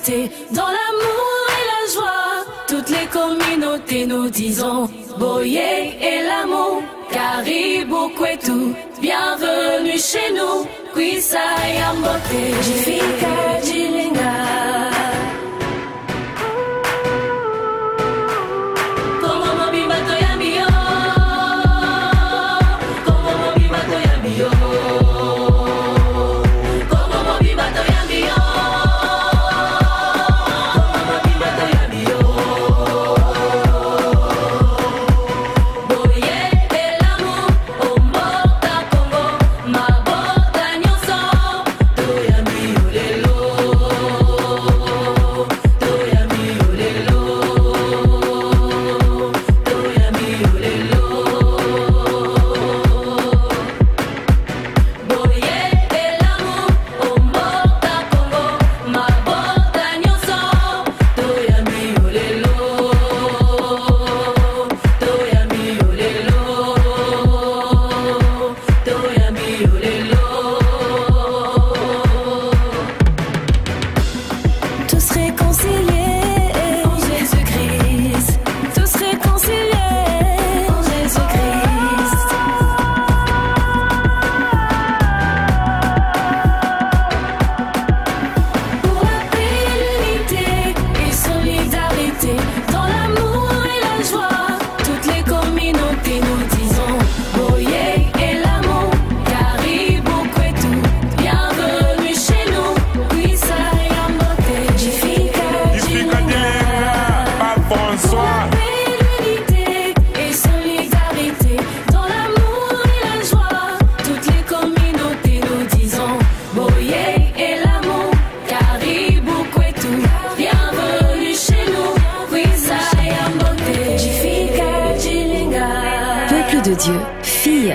solidarité, dans l'amour et la joie. Toutes les communautés nous disons Boye et l'amour, Caribou Kwetu, bienvenue chez nous. Kwisa Yambote, Jifika Jilinga.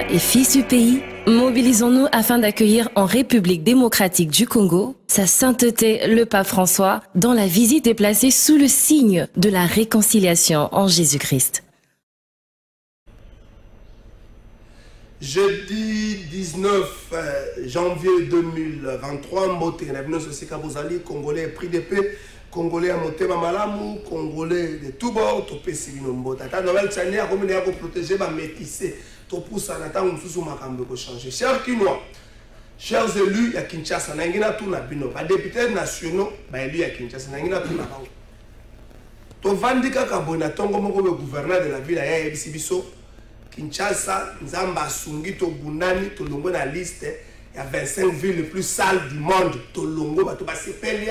Et fils du pays, mobilisons-nous afin d'accueillir en République démocratique du Congo sa sainteté le pape François dont la visite est placée sous le signe de la réconciliation en Jésus-Christ. Jeudi 19 janvier 2023, Mbote, Congolais pris de paix, Congolais à Motema Malamu, Congolais de tout bord, Topé Sibino Mbote. Attends, Noël Tchania a commis à protéger, à métisser. Chers Kinois, chers élus à Kinshasa, Nangina Tuna Bino, les députés nationaux, élus à Kinshasa, Nangina Tuna Bao. To Vandika Kabona, Tongo Moko, le gouverneur de la ville à Yabisibiso, Kinshasa, Nzamba Sungi, to Bunani, to Longo na liste, il y a 25 villes les plus sales du monde. To Longo, to Basepeli,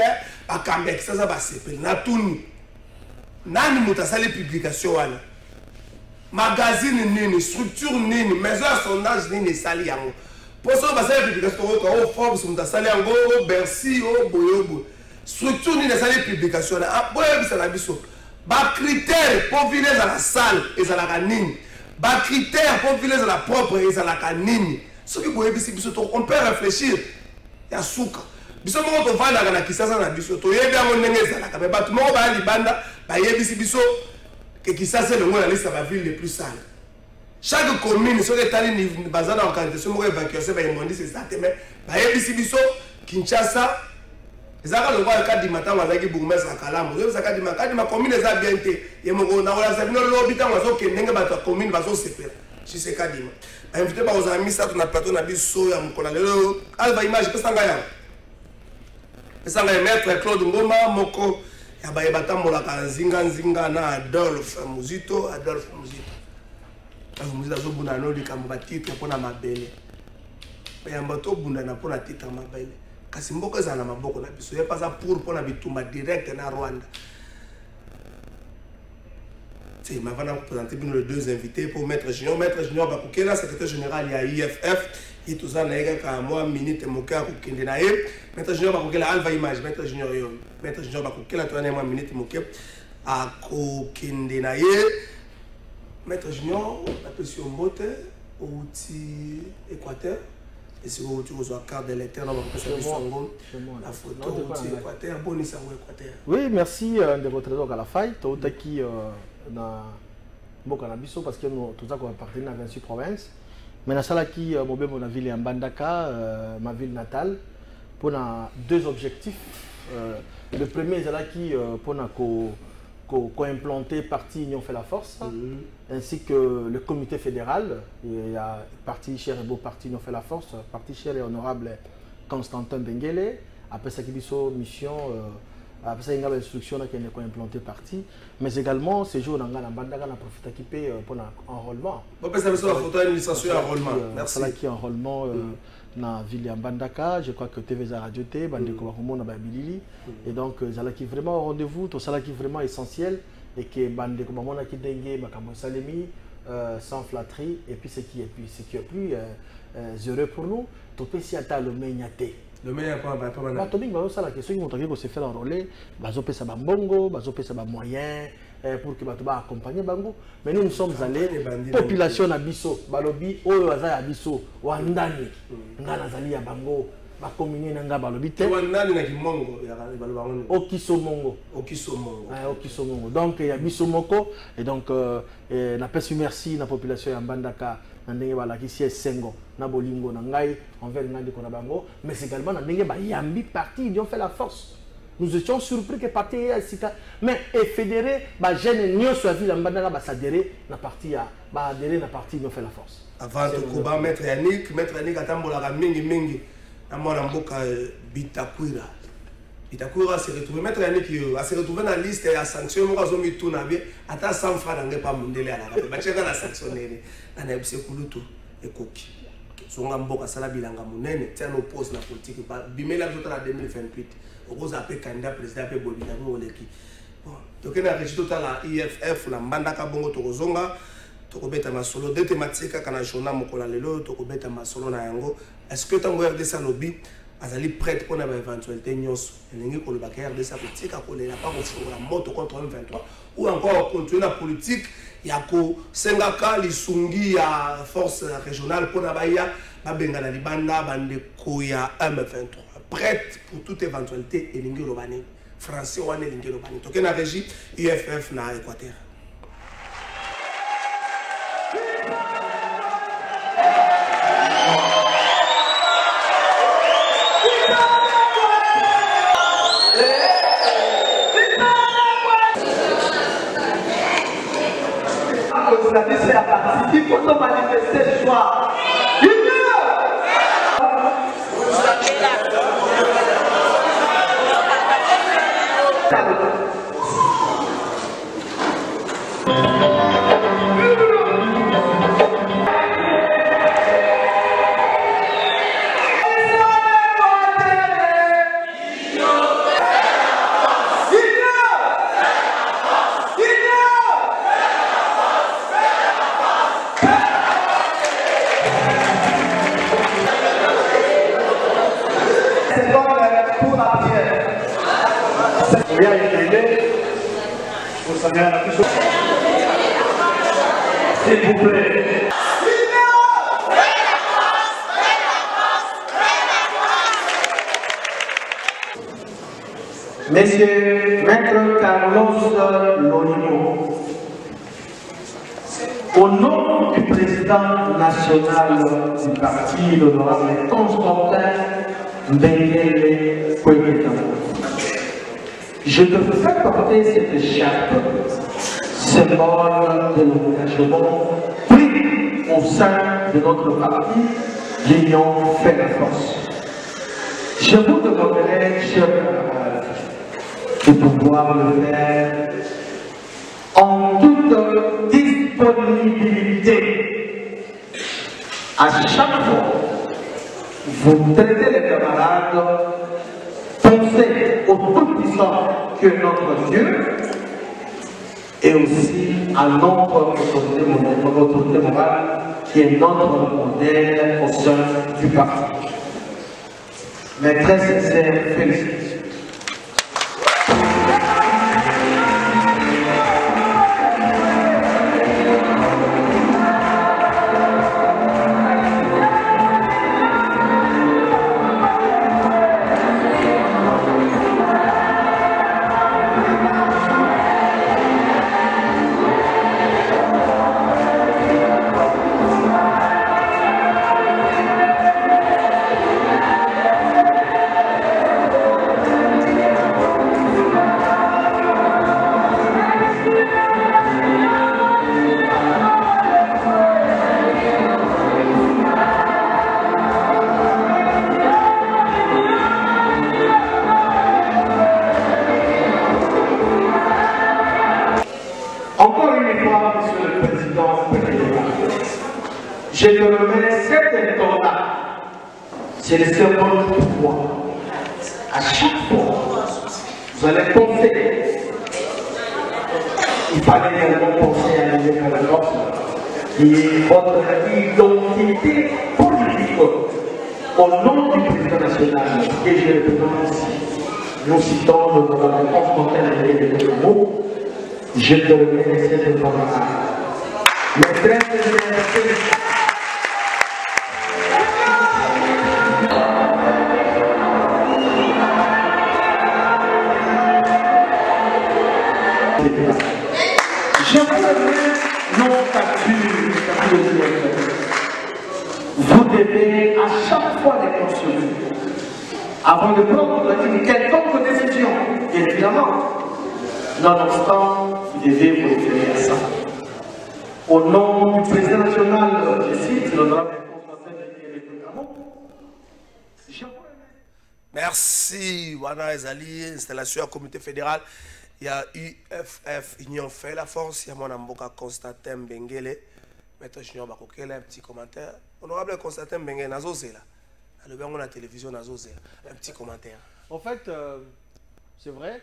à Kambek, ça va Basepeli, Natuni. Nani Moutasali publication, magazine nini, structure nini, maison à sondage nini, sali yango. Pour ça, on va faire des publications, au Forbes, on va sali yango, au Bercy, au Boyobo. Structure nini, sali publication. Ah, Boyobo, ça la biso. Ba critère pour venir à la salle, et à la nini. Ba critère pour venir à la propre, et à la nini. Ce qui Boyobo, c'est biso, on peut réfléchir. Il y a souk. Biso, on va faire la Kisasa na biso. To yebe yango nenge za la kabe. Ba tout le monde va à Libanda, ba yebi si biso. Que qui ça c'est le mot la liste de la ville les plus sales. Chaque commune, sur les talents de bazar en organisation, moi évacuation, bah ils c'est ça. Mais bah ici biso, Kinshasa, ils ont le droit de cadre du matin, on va dire bourgmestre à Kalam. Ils ont cadre du matin, ma commune les a bien été. Et mon on a la sabine l'habitant, on va dire que n'engue ba commune va se séparer. Si c'est cadre. Invité par aux amis ça, on a plateau, on a biso, ya mon collègue. Alva image, qu'est-ce qu'on gagne? Qu'est-ce qu'on gagne? Maître Claude Ngoma, Moko. Zinga na Adolphe Muzito. Adolphe Muzito azobunda no likambo ba titre pona mabele. Bayamba to bunda na pona titre mabele. Kasi mboka za na maboko na biso. Ya pasa pour pona bitumba direct na Rwanda. C'est m'a va présenter les deux invités pour Maître Junior. Maître Junior Bakukela, secrétaire général ya IFF. Et tout ça, na moi minute moka kukende na ye. Maître Junior Bakukela alva image. Maître Junior yo. Maître Junior Bakukela to na moi minute moka a kukende na ye. Maître Junior, la pression Mbote au Équateur. Et si vous avez une carte de l'éther, on va la photo au Équateur. Bonissa au Équateur. Oui, merci de votre retour à la faille. Tout qui na Bokanabiso parce que nous tout ça qu'on appartient à 26 provinces. Mais dans ça qui mon ville est en Bandaka, ma ville natale. pour deux objectifs. Le premier est là qui pour co-implanter parti Union fait la force, ainsi que le comité fédéral. Il y a parti cher et beau parti Union fait la force, parti cher et honorable Constantin Benguele. Après ça, qui mission. Après ça, il y a l'instruction qui est implanté parti, mais également ces jours, on a profité qui paye pour l'enrôlement. Merci. Qui enrôlement dans la ville de Mbandaka, je crois que TVZ Radio T, Bandeko Bahumo na Babilili, et donc ça qui vraiment au rendez-vous, tout ça qui est vraiment essentiel et que Bandeko Bamona qui dengue, Bakamo Salemi, sans flatterie, et puis ce qui est plus heureux pour nous, tout peut s'y attendre le meignaté. Le meilleur point, la question qui vont se faire enrôler, ça va bongo, ça va moyen pour que va accompagner bango. Mais nous sommes allés, population abisso, balobi, oyo aza abisso, wandani, ngana zali ya bango, ba communier nanga balobi te. Wandani na kimongo ya balobango. Okiso mongo. Okiso mongo. Okiso mongo. Donc il y a bisso moko et donc na pesi merci na population ya Mbandaka. Ndenge balakisi sengo na bolingo na ngai envers ngandi kona bango, mais également ndenge ba yambi parti ils ont fait la force. Nous étions surpris que parti sika mais et fédéré ba jeune nyo soit ville Mbandaka ba s'adhérer na parti ya ba adhérer na parti ils ont fait la force. Avant de combat maître Yannick atambola mingi na mwana mboka Bitakwira. Bitakwira s'est retrouvé maître Yannick s'est retrouvé dans la liste ya sanction mo kazo mituna bien ata 100 francs n'engrais pas mondele à la ba cheka na sanctionner na ebise kulutu ekoki songa mboka sala bilanga munene tia no poste na politique ba bimela biso na 2028 okoza pe candidat président pe bolina mo oleki bon donc na régi total la IFF la Mbandaka bongo tokozonga tokobeta masolo de thématique kana journal mokola lelo tokobeta masolo na yango est-ce que tango RDC lobby azali prête pour na éventualité nyonso elingi ko loba RDC ko tika ko lela pas ko la moto contre M23 ou encore continuer la politique yako sengaka lisungi ya force régionale pour nabaya babenga na libanda bande koya M23 prête pour toute éventualité elingi lobani français wane elingi lobani toke na régie IFF na Équateur. C'est la partie qui faut manifester ce soir. S'il vous plaît. Monsieur Maître Carlos Lonimo, au nom du président national du parti, l'honorable Constantin Benguele Kweketa, je te fais porter cette écharpe, symbole de l'engagement pris au sein de notre parti, l'Union fait la force. Je vous demanderai, chers camarades, de pouvoir le faire en toute disponibilité. À chaque fois, vous traitez les camarades, pensez au Tout-Puissant que notre Dieu, et aussi à notre autorité morale qui est notre modèle au sein du parti. Mes très sincères félicitations. Je te remets cet temps-là. C'est le symbole du pouvoir. À chaque fois, vous allez penser. Il fallait également penser à l'unité de la Corse, qui est votre identité politique. Au nom du président national, et je le présente ici, nous citons le gouvernement Constantin de Congo, je te remets cette temps-là. Le 13 de je vous remets nos captures. Vous devez à chaque fois les consommer. Avant de prendre une quelconque décision, évidemment. Nonobstant, vous devez vous référer à ça. Au nom du président national, je cite l'honorable Constantin de Merci. Wana Ezali, installation à comité fédéral. Il y a UFF, Union fait la force. Il y a mon amboka Constantin Bengele. Maître Junior Bakokela, un petit commentaire. Honorable Constantin Bengele, Nazozela. Le bien, on a la télévision, Nazozela. Un petit commentaire. En fait, c'est vrai,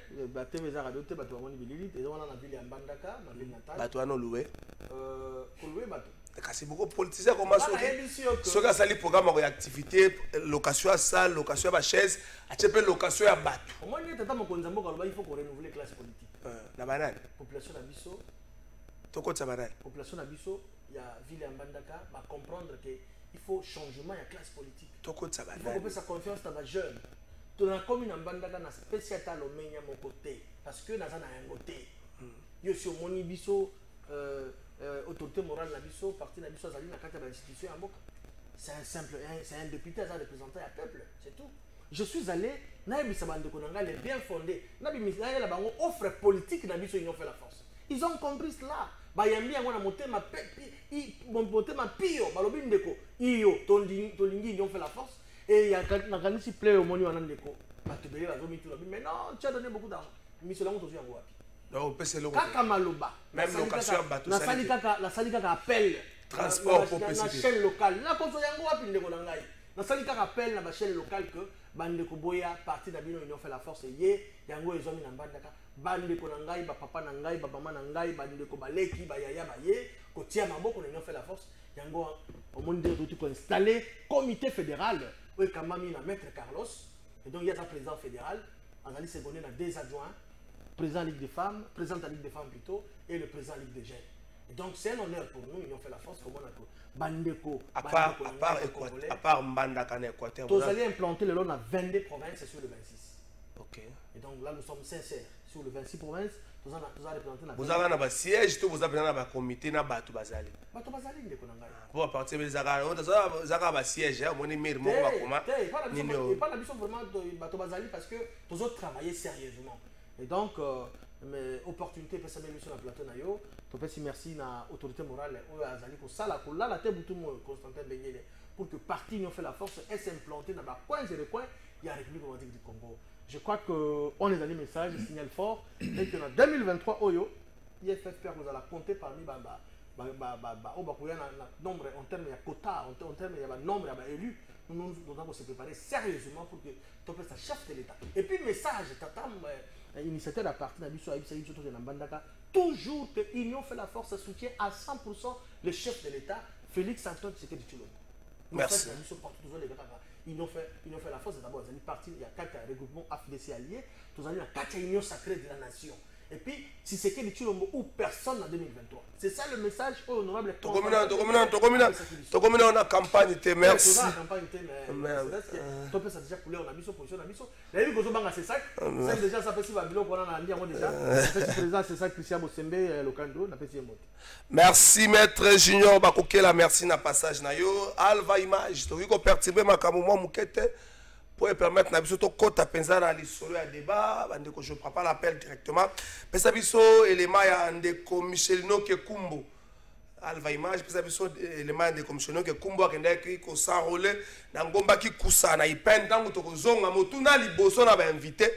TV Radio, Bato Amoni Bilili, et on a la ville à Mbandaka, ma ville natale. Bato Ano Loué. Loué Bato. C'est beaucoup politisé comme ça. Ce qui a sali programme de réactivité, location à salle, location à chaise, à location à bateau. Au moins, il faut qu'on renouvelle les classes politiques. La banane. Population d'Abisso. Toko de banane. Population d'Abisso, il y a ville à Mbandaka, va comprendre qu'il faut changement, il y a classe politique. Toko de banane. Il faut qu'on fasse sa confiance dans les jeunes. Tout le monde a Mbandaka na spécial à l'Omenia mon côté. Parce que nous avons un côté. Yo sur mon Ibisso. Autorité morale Nabiso, parti Nabiso, Zali, la carte de l'institution à Mboka. C'est un simple, c'est un député à représenter un peuple, c'est tout. Je suis allé, Nabi Sabande Konanga, les bien fondés. Nabi Misraël, la banque offre politique, Nabiso, ils ont fait la force. Ils ont compris cela. Bayambi, on a monté ma pio, Balobin Deko, Iyo, Tolingi, ils ont fait la force. Et il y a un organisme plaît au Monu Anandeko. Mais non, tu as donné beaucoup d'argent. Mais cela, on t'a dit en Wapi. Non, Kaka Maloba. Même location à bateau. La Salika appelle. Transport pour la chaîne locale. La Conso Yango a pris de Konangai. La Salika appelle la chaîne locale que Bande Koboya, parti d'Abino, ils ont fait la force. Et Yango, ils ont mis en Bandaka. Bande Konangai, Papa Nangai, Baba Nangai, Bande Kobaleki, Bayaya Baye, Kotia Maboko, ils ont fait la force. Yango, au monde de tout installé, comité fédéral. Oui, Kamami, Maître Carlos. Et donc, il y a un président fédéral. En Alice Segonde, il y a deux adjoints. Président Ligue des femmes, président de la Ligue des femmes plutôt, et le président Ligue des jeunes. Et donc c'est un honneur pour nous, ils ont fait la force comme on a tout. Bandeko, à part Mbandaka en Équateur. Vous allez implanter le long à 22 provinces sur le 26. Ok. Et donc là nous sommes sincères. Sur le 26 provinces, vous allez implanter la. Vous avez un siège, vous avez un comité, vous avez un Bazali. Bato Bazali, il est connu. Pour partir de Zagara, vous avez un siège, vous avez un maire, vous avez un pas la mission vraiment de Bato Bazali parce que vous avez travaillé sérieusement. Et donc, mes opportunités pour savoir sur la plateau nayo, tu peux merci à l'autorité morale ou à Zali pour ça la coula la tête bouton Constantin Bengele pour que parti nous fait la force et s'implanter dans le coin et le coin il y a la République démocratique du Congo. Je crois que on est allé message signal fort et que en 2023 Oyo IFFP vous allez compter parmi nombre en termes de quota en termes de nombre d'élus. Nous devons se préparer sérieusement pour que tu fasses chef de l'État. Et puis message initiateur à partir de toujours que l'Union fait la force soutient à 100% le chef de l'État, Félix Antoine Tshisekedi Tshilombo. Merci. L'Union fait la force d'abord. Il y a 4 regroupements AFDC alliés, il y a 4 unions sacrées de la nation. Et puis, si c'est que Tshilombo ou personne en 2023. C'est ça le message honorable. On a campagne, merci. On a campagne, tu peux déjà couler, on a mis son position, on a mis son. La vie que c'est ça. C'est déjà ça fait si Babylone qu'on a dit déjà. C'est ça Christian Bosembe, le Kando, on a fait si merci maître Junior Bakokela, merci na passage na yo. Alva image, tu veux perturber ma camoufle moukete. Pour permettre à Biso Kota Penzara l'issue à débat, je ne prends pas l'appel directement. Pesa Biso élément ya ndeko Michelino Kekumbo. Alva image pesa Biso élément de Michelino Kekumbo akenda ki ko s'enrôler na ngomba ki kusa na ipenda ngo to zonga motuna liboso na ba invité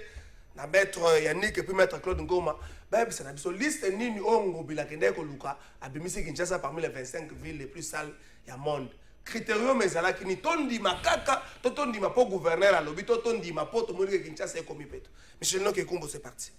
na maître Yannick et puis maître Claude Ngoma ba bisa na biso liste nini Ngobila kende ko luka abimisi Kinshasa parmi les 25 villes les plus sales ya monde critérium ezalaki ni tondi makaka to tondi mapo gouverneur alobi to tondi mapo to moni ke Kinshasa ekomi peto Michel Noke Kumbo c'est parti.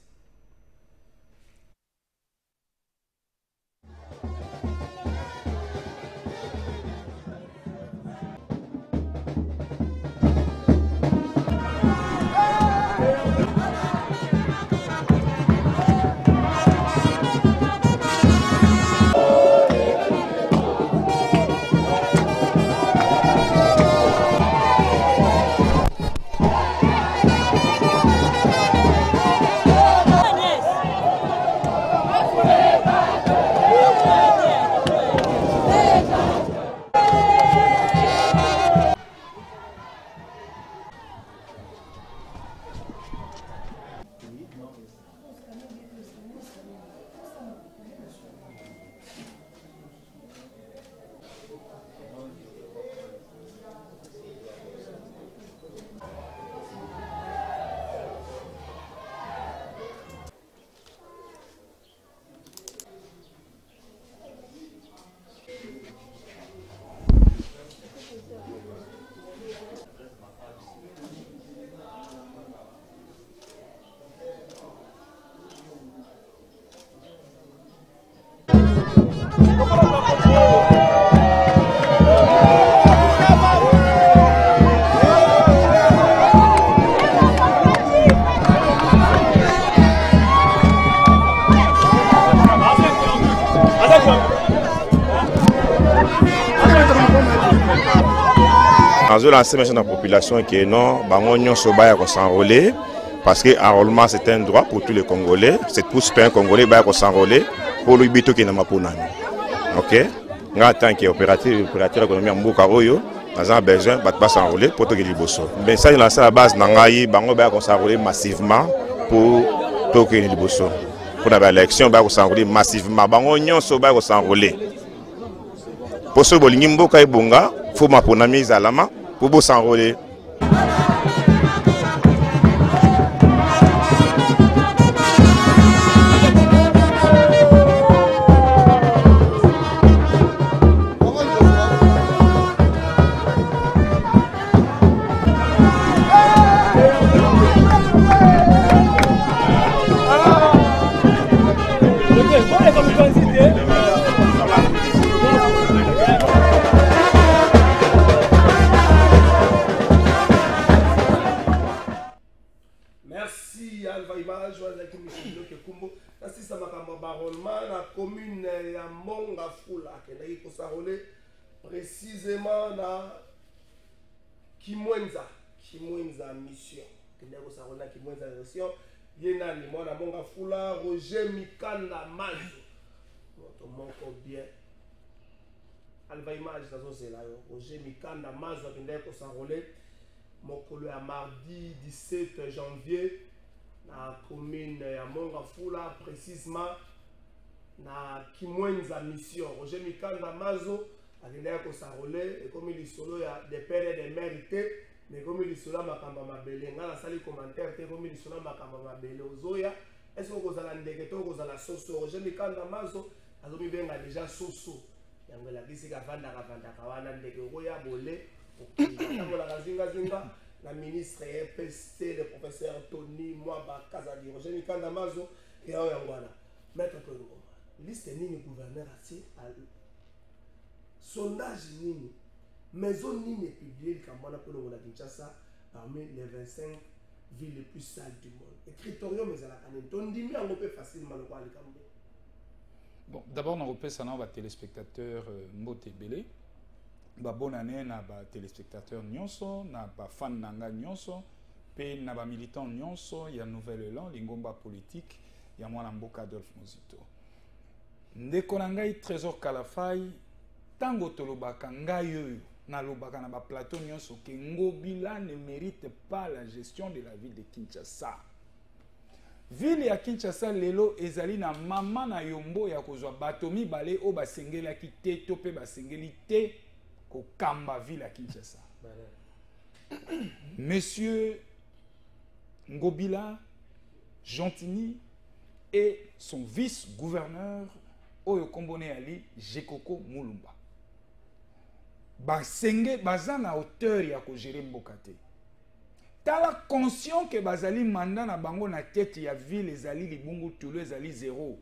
Je lance à la population qui est non, on s'enrôler parce que l'enrôlement c'est un droit pour tous les Congolais. C'est pour un Congolais qui s'enrôler pour le bito qui n'a pas pour nous. Ok? En tant qu'opérateur économique, on a besoin de s'enrôler pour tout le monde. Mais ça, il lance à la base, on s'enrôler massivement pour tout le monde. Pour l'élection, on s'enrôler massivement. On s'enrôler. Pour ce que il faut ma mise à la main. Pour s'enrôler. Précisément dans Kimwenza mission. Kimwenza mission. Yena ni mwana monga fula Roger Mikanda Mazo. Notre monko bien. Alva image dans ce là Roger Mikanda Mazo qui n'est pas s'enrôler. Mokolo à mardi 17 janvier na commune ya monga fula précisément na Kimwenza mission. Roger Mikanda Mazo a s'enrôler et comme il solo des pères et des mères mais comme il solo makamba mabele ngala sali commentaire comme il solo makamba mabele ozoya est-ce que vous allez ndeke vous allez soso Roger Mikanda Mazo azomi benga déjà soso yango la bisi ka vanda kawana ndeke oya bolé pour la zinga la ministre EPC le professeur Tony Mwaba Kazadi Roger Mikanda Mazo et oyangwana maître Claude liste nini gouverneur ati sondage nini maison nini publiée Kamwana pour le Kinshasa parmi les 25 villes les plus sales du monde. Et critérium mais la on dit mais on peut facilement le voir les Cameroun. Bon, d'abord on repère ça dans les téléspectateurs Mbote Belé. Ba bonne année na ba téléspectateurs nyonso, na ba fan nanga nyonso, pe na ba militant nyonso, il y a nouvel élan, lingomba politique, il y a mwana mboka Adolphe Mozito. Ndeko na ngai Trésor Kalafai tango tolobaka ngai oyo na lobaka na ba plateau nyonso ke Ngobila ne mérite pas la gestion de la ville de Kinshasa. Ville ya Kinshasa lelo ezali na mama na yombo ya kozwa bato mibale o basengelaki te to pe basengeli te ko kamba ville ya Kinshasa. Monsieur Ngobila Gentilly et son vice-gouverneur Oyo Kombone Ali Jekoko Mulumba. Basenge baza na hauteur ya ko gérer mboka te. Tala conscient que bazali mandat na bango na tête ya ville ezali libungu tulu ezali zéro.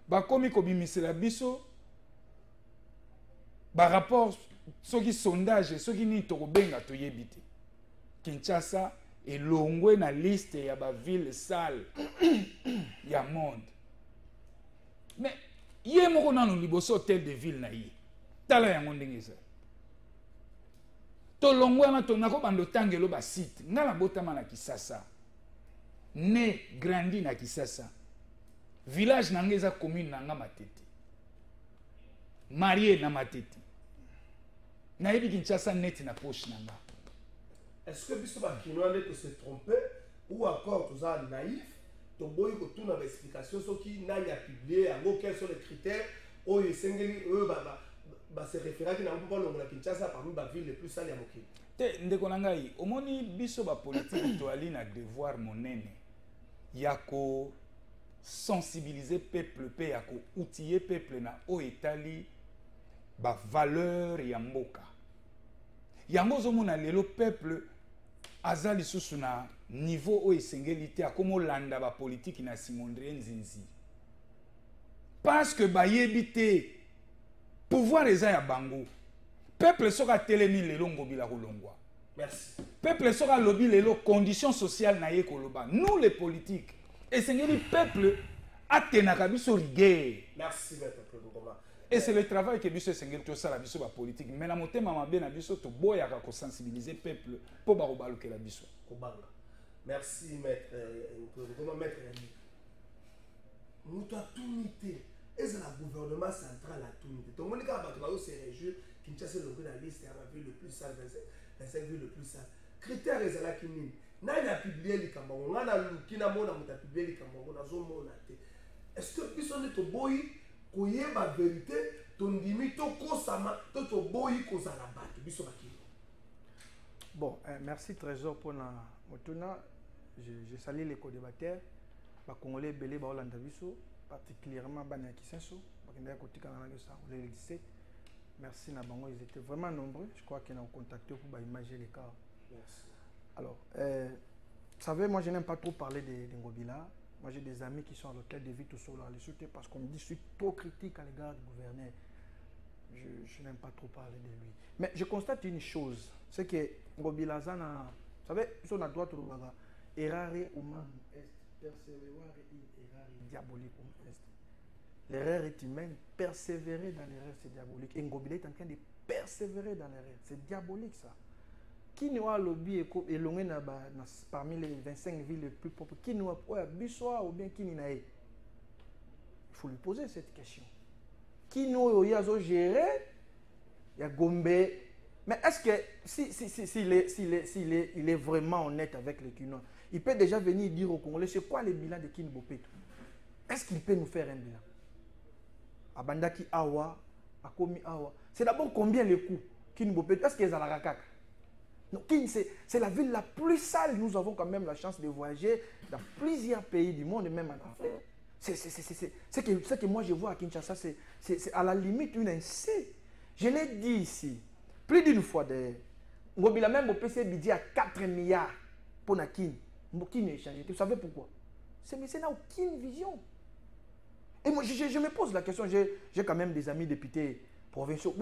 Bakomi ko bimisela biso ba rapport soki sondage soki ni to benga to yebite. Kinshasa elongwe na liste ya ba ville sale ya monde. Mais yé moko nanu liboso hôtel de ville na yi. Tala yango ndenge eza. To longwe na to nako bando tangelo ba site. Ngala botama na Kisasa. Né grandi na Kisasa. Village nangeza commune nanga Matete. Marié na Matete. Na yebi Kinshasa net na poche nanga. Est-ce que biso ba kinoane to se tromper ou encore tous ça naïf? To boy ko tout na explication so qui n'a ya publié yango quels sont les critères o yesengeli ba se référer ki na mpo longo na Kinshasa parmi ba ville les plus sales ya mokili. Te ndeko na ngai omoni biso ba politique to ali na devoir monene ya ko sensibiliser peuple pe ya ko outiller peuple na o etali ba valeur ya mboka. Yango zomona lelo peuple azali susu na niveau o esengeli te akomo landa ba politique na Simondre Nzinzi. Parce que ba yebite pouvoir eza ya bango. Peuple soka telemi lelo ngobila kolongwa. Merci. Peuple soka lobi lelo conditions sociales na ye koloba. Nous les politiques esengeli peuple atenaka biso rigueur. Merci maître Ngoma. Et c'est le travail que biso esengeli to sala biso ba politique. Mais na motema mabe na biso to boyaka ko sensibiliser peuple po ba kobalukela biso. Kobanga. Merci maître Ngoma maître Yali. Nous t'as tout nité. Et c'est le gouvernement central à tout nité. Tout le monde qui se réjouit Kinshasa est la liste la ville le plus sale, 25 villes le plus sale. Critères est là qui n'y a publié les Cameroun. On a qui n'a pas publié les Cameroun. Est-ce que puis on est au boy qu'on y ait ma vérité, ton limite, ton consama, ton boy qu'on a la batte. Bon, merci Trésor pour la motuna. Je salue les co-débatteurs. Les Congolais belé ba Hollande biso, particulièrement Banya Kisenso, bakenda côté Canada ça, le 17. Merci Nabango, ils étaient vraiment nombreux. Je crois qu'ils ont contacté pour imager les cas. Merci. Alors, vous savez, moi je n'aime pas trop parler de Ngobila. Moi j'ai des amis qui sont à l'hôtel de vie tout seul à les soutenir parce qu'on me dit que je suis trop critique à l'égard du gouverneur. Je n'aime pas trop parler de lui. Mais je constate une chose, c'est que Ngobila Zana, vous savez, ils ont la droite au Baga. Errare humain est, persévérer in errare diabolique est. L'erreur est humaine, persévérer dans l'erreur c'est diabolique. Et Ngobila est en train de persévérer dans l'erreur. C'est diabolique ça. Qui nous a lobby et l'ongé parmi les 25 villes les plus propres, qui nous a Bissoa ou bien qui nous a. Il faut lui poser cette question. Qui nous a géré? Il y a Gombe. Mais est-ce que s'il est vraiment honnête avec les Kinois, il peut déjà venir dire aux Congolais c'est quoi le bilan de Kinbopeto? Est-ce qu'il peut nous faire un bilan? Abandaki Awa, Akomi Awa. C'est d'abord combien les coûts Kinbopeto? Est-ce qu'ils ont la rakaka? C'est la ville la plus sale. Nous avons quand même la chance de voyager dans plusieurs pays du monde, même en Afrique. Ce que moi je vois à Kinshasa, c'est à la limite une incé. Je l'ai dit ici, plus d'une fois d'ailleurs. Ngobila même au PC budget à 4 milliards pour Nakin. Qui n'est échangé. Vous savez pourquoi? C'est mais ça n'a aucune vision. Et moi je me pose la question, j'ai quand même des amis députés provinciaux.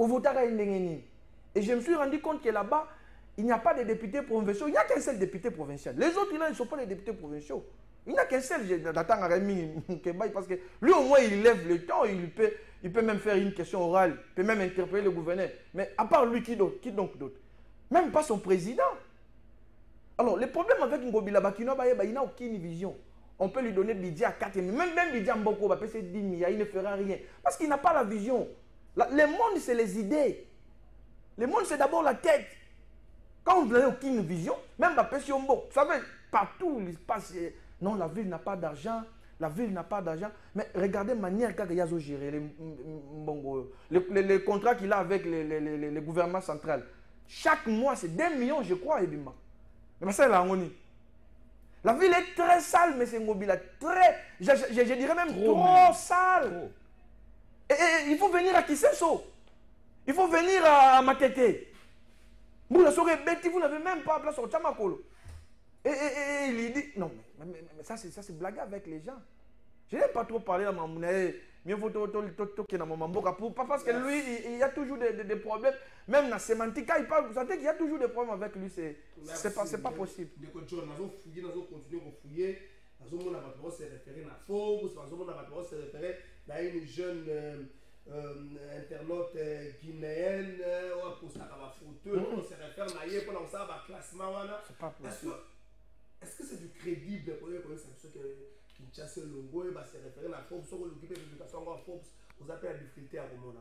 Et je me suis rendu compte que là-bas, il n'y a pas de députés provinciaux, il n'y a qu'un seul député provincial. Les autres, là, ils ne sont pas les députés provinciaux. Il n'y a qu'un seul d'attendre à Rémi Kebaï parce que lui, au moins, il lève le temps, il peut même faire une question orale, il peut même interpeller le gouverneur. Mais à part lui, qui d'autre? Qui donc d'autre? Même pas son président. Alors, le problème avec Ngobila Bakino, il n'a aucune vision. On peut lui donner budget à 4 millions. Même budget à Mboko, va payer 10 milliards, il ne fera rien. Parce qu'il n'a pas la vision. Le monde, c'est les idées. Le monde, c'est d'abord la tête. Quand vous n'avez aucune vision, même la pression, vous savez, partout il se passe, non, la ville n'a pas d'argent, la ville n'a pas d'argent. Mais regardez la manière dont Yazo gère les contrats qu'il a avec le gouvernement central. Chaque mois, c'est 2 millions, je crois, Ebima. Mais ça, c'est la harmonie. La ville est très sale, mais c'est Ngobila. Très, je dirais même trop sale. Et il faut venir à Kiseso. Il faut venir à Matete. Vous n'avez même pas place au Tchamakolo. Et il dit, non, mais ça c'est blague avec les gens. Je n'aime pas trop parler à Mamouna. Mieux vaut toquer dans mon mboka parce que lui, il y a toujours des problèmes. Même dans la sémantique, il parle, vous sentez qu'il y a toujours des problèmes avec lui. C'est pas possible. Nous avons fouillé, nous avons continué à fouiller. Nous avons se référer à Forbes, nous avons se référer à une jeune internaute guinéenne, pour ça, on se réfère à pour ça, à classement. C'est pas possible. Est-ce que c'est du crédible pour eux que Kinshasa Longo va se référer à Forbes, sur l'occupé de l'éducation à Forbes, vous appelez la difficulté à Romona?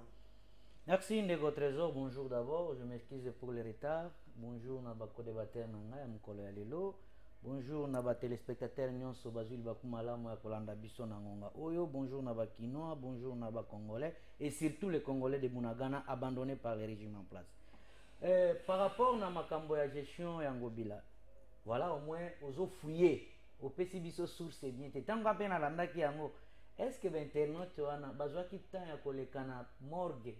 Merci Nego Trésor, bonjour d'abord, je m'excuse pour le retard. Bonjour Naba co-débatteur Nanga, Mkolo Yalelo. Bonjour Naba téléspectateur Nyonso Bazul Bakumala Moya Kolanda Biso Nangonga Oyo. Bonjour Naba Kinois, bonjour Naba Congolais et surtout les Congolais de Bunagana abandonnés par le régime en place. Par rapport à Makambo ya gestion Yangobila, voilà au moins aux fouillés, au PCBiso source bien. Tant qu'on peine à l'andaki yango, est-ce que l'internet wana bazwa ki temps ya kolekana morgue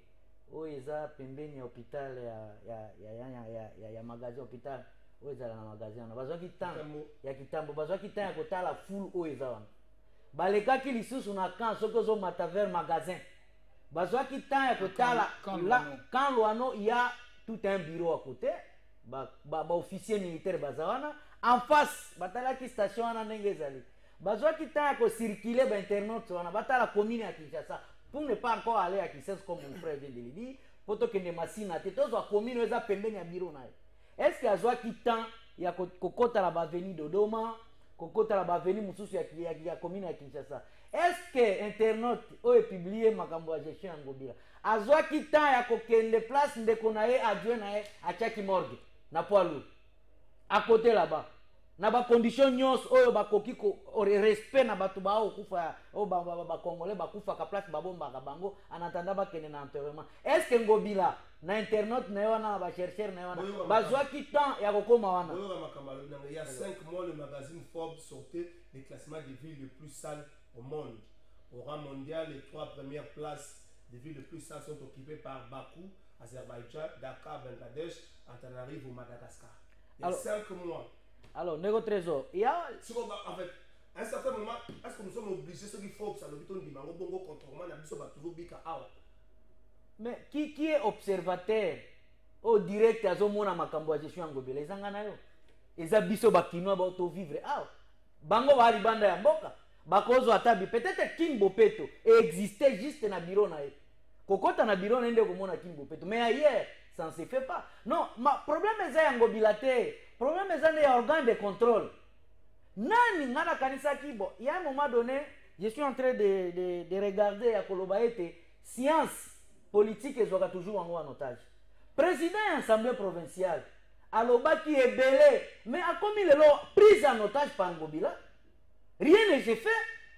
o eza pembeni ya hôpital ya magasin hôpital o eza na magasin wana bazwa ki temps ya kitambo bazwa ki temps ya kotala full o eza wana balekaki lisusu na kan soki ozomata vers magasin bazwa ki temps ya kotala quand loano il y a tout un bureau à côté officier militaire bazawana en face batalaki station wana ndenge ezali bazwa ki temps ya kocirculer internet wana batala commune ya Kinshasa pour ne pas encore aller à Kinshasa comme mon frère vient de le dire pour que ne masina te tozwa commune eza pembeni ya bureau na ye. Est-ce que azwa ki temps ya kokota la baveni Dodoma kokota la baveni mususu ya commune ya Kinshasa? Est-ce que internet oyo publié makambo ya gestion ya Ngobila azwa ki temps ya kokende place ndeko na ye adjoint na ye atiaki morgue na poids lourd à côté là-bas na ba condition nyos oyo bakoki ko respect na batu ba okufa o ba congolais bakufa ka place babomba ka bango en attendant ba kene na enterrement. Est-ce que Ngobila na internet na wana ba chercheur na wana bazwa ki temps ya kokoma wana? Il y a 5 mois le magazine Forbes sortait les classements des villes les plus sales au monde. Au rang mondial, les 3 premières places des villes les plus sales sont occupées par Bakou, Azerbaïdjan, Dakar, Bangladesh, Antananarivo au Madagascar. Il y a 5 mois. Alors, Nego Trésor, il y a... En fait, à un certain moment, est-ce que nous sommes obligés, ceux qui font ça, le bongo contrôlement, mais qui est observateur au direct à Zomona Makambo à gestion Ngobila? Les Anganayo. Les abisso bakino ba auto vivre. Ah, bango ba ribanda ya mboka. Bakozo atabi. Peut-être Kimbo Peto existait juste na bureau na ye. Kokota na bureau na nde komona Kimbo Peto. Mais ailleurs, ça ne se fait pas. Non, ma problème est Ngobila te. Problème est les organes de contrôle. Nani ngana kanisa kibo. Il y a un moment donné, je suis en train de regarder à Kolobaete, science politique et soit toujours en otage. Président de l'Assemblée provinciale, Aloba qui est belé, mais à combien il est pris en otage par Ngobila? Rien n'est fait.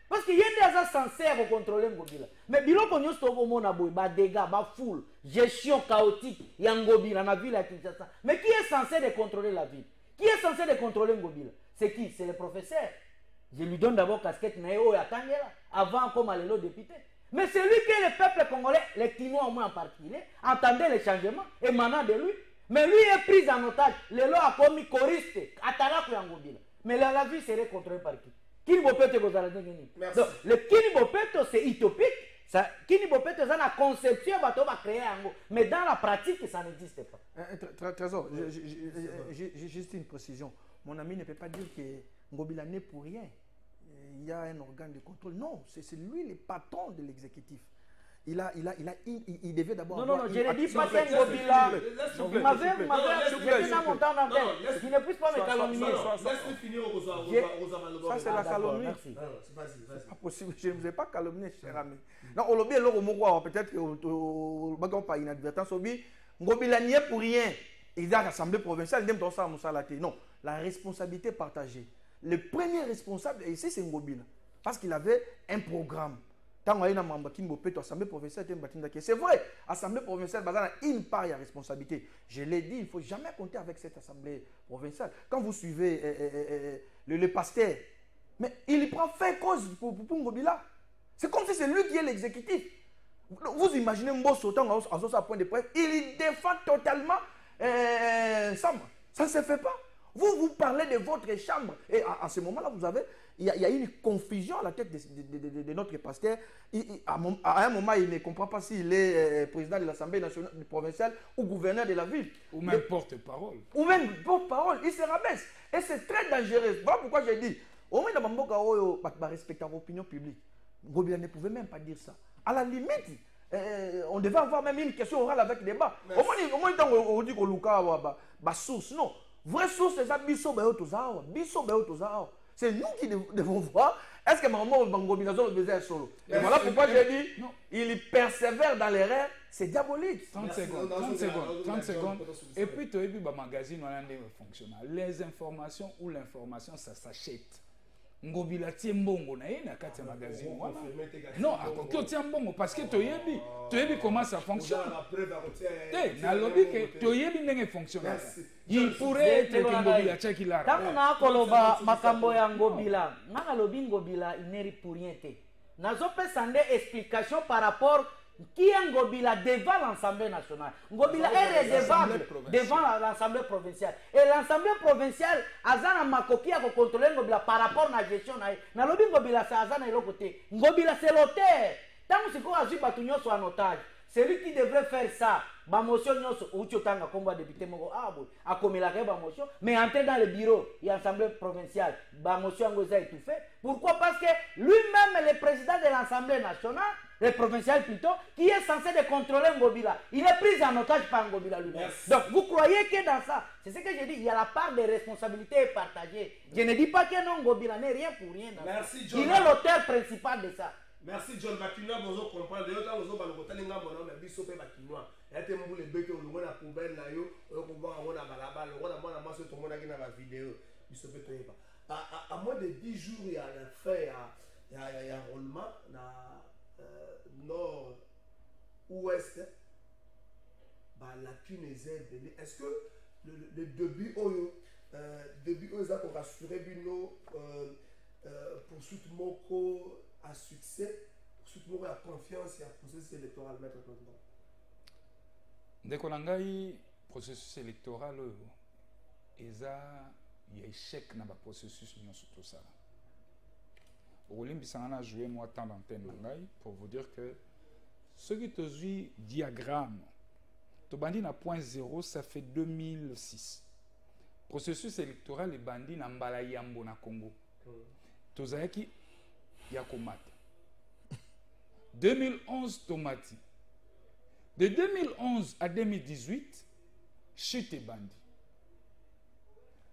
Parce qu'il y a des censés à contrôler Ngobila. Mais bilo konyo stoko mona boy, ba dégâts, ba foule, gestion chaotique, Ngobila na ville à Kinshasa. Mais qui est censé de contrôler la ville? Qui est censé de contrôler Ngobila? C'est qui? C'est le professeur. Je lui donne d'abord casquette Naeo et Atangela, avant comme à l'élo député. Mais c'est lui que le peuple congolais, les Kinois au moins en particulier, entendait les changements émanant de lui. Mais lui est pris en otage. L'élo a commis choriste, Ataraku Ngobila. Mais la vie serait contrôlée par qui? Kinibopeto donc le Kinibopeto c'est utopique. Kinibopeto c'est la conception va créer mais dans la pratique ça n'existe pas. Trésor, j'ai juste une précision. Mon ami ne peut pas dire que Ngobila n'est pour rien. Il y a un organe de contrôle. Non, c'est lui le patron de l'exécutif. Il devait d'abord. Non, je ne dis pas que Ngobila. Vous m'avez jeté dans mon temps d'antenne. Il ne puisse pas me calomnier. Laisse-le finir Ça, c'est la calomnie. Vas-y. C'est pas possible. Je ne vous ai pas calomnié, cher ami. Non, on l'a bien, peut-être que par inadvertance, Ngobila n'y est pour rien. Il a l'Assemblée provinciale, non, la responsabilité partagée. Le premier responsable ici, c'est Ngobila. Parce qu'il avait un programme. Tant qu'on a l'Assemblée provinciale, c'est vrai, l'Assemblée provinciale, il y a une part de responsabilité. Je l'ai dit, il ne faut jamais compter avec cette Assemblée provinciale. Quand vous suivez le pasteur. Mais il prend fait cause pour Ngobila. C'est comme si c'est lui qui est l'exécutif. Vous imaginez Mbosso à ce point de presse, il défend totalement Sam. Ça ne se fait pas. Vous parlez de votre chambre. Et à ce moment-là, vous avez, il y a une confusion à la tête de notre pasteur. À un moment, il ne comprend pas s'il est président de l'Assemblée nationale provinciale ou gouverneur de la ville. Ou même porte-parole. Ou même porte-parole. Il se rabaisse. Et c'est très dangereux. Voilà pourquoi j'ai dit, au moins dans Mamboka, on va respecter l'opinion publique. Ngobila ne pouvait même pas dire ça. À la limite, on devait avoir même une question orale avec débat. Au moins, on dit qu'on a source. Non. Vraie source, c'est ça. C'est nous qui devons voir. Est-ce que maman Ngobila faisait un solo? Et voilà pourquoi j'ai dit, il persévère dans l'erreur. C'est diabolique. 30 secondes. Et puis, tu as vu le magazine, on a fonctionne. Les informations ou l'information, ça s'achète. Ngobila tie mbongo na ye na kati ya magazine wana. Non, akoki tie mbongo parce que toyebi comment ça fonctionne. Na lobi que toyebi ndenge fonctionne. Il pourrait être que Ngobila tiaki lara. Tango na koloba makambo ya Ngobila, ngana lobi Ngobila ineri pour rien te. Nazo pesa nde explication par rapport qui est Ngobila devant l'Assemblée nationale. Ngobila est redevable devant l'Assemblée provinciale. Et l'Assemblée provinciale, Azana Makoki a contrôlé Ngobila par rapport à la gestion. Na lobi Ngobila c'est Azana et l'autre côté. Ngobila c'est l'auteur. Tant que c'est quoi Azu Batunyo soit en otage. C'est lui qui devrait faire ça. Ma motion nyoso Uchotanga combat député Mongo Abo a commis la motion, mais entrer dans le bureau et l'Assemblée provinciale, ma motion Ngoza est tout fait. Pourquoi? Parce que lui-même, le président de l'Assemblée nationale, le provincial plutôt, qui est censé de contrôler Ngobila, il est pris en otage par Ngobila lui-même. Donc vous croyez que dans ça, c'est ce que j'ai dit, il y a la part de responsabilité partagée. Je ne dis pas que non, Ngobila n'est rien pour rien. Merci, John. Il est l'auteur principal de ça. Merci John Bakinois, vous comprenez. D'ailleurs, quand vous avez parlé de l'Angamo, mais biso pe Bakinois. Il y a des gens qui ont la poubelle là, on a balabala, on a massé tout le monde qui a la vidéo. Biso pe to yeba. À moins de 10 jours, il y a un fait, il y a un roulement dans nord-ouest. La thune est élevée. Est-ce que le début ça pour rassurer Bino pour soutenir Moko à succès, pour soutenir la confiance et le processus électoral mettre en place? Dès qu'on a un processus électoral, il y a un échec dans le processus tout ça. Olympe a joué moi tant d'antenne pour vous dire que ce qui te dit diagramme, tu bandit à point 0, ça fait 2006. Processus électoral, les bandits n'ont pas yambo na Congo. Tozaki Yakomata. 2011 Tomati. De 2011 à 2018, chute bandi.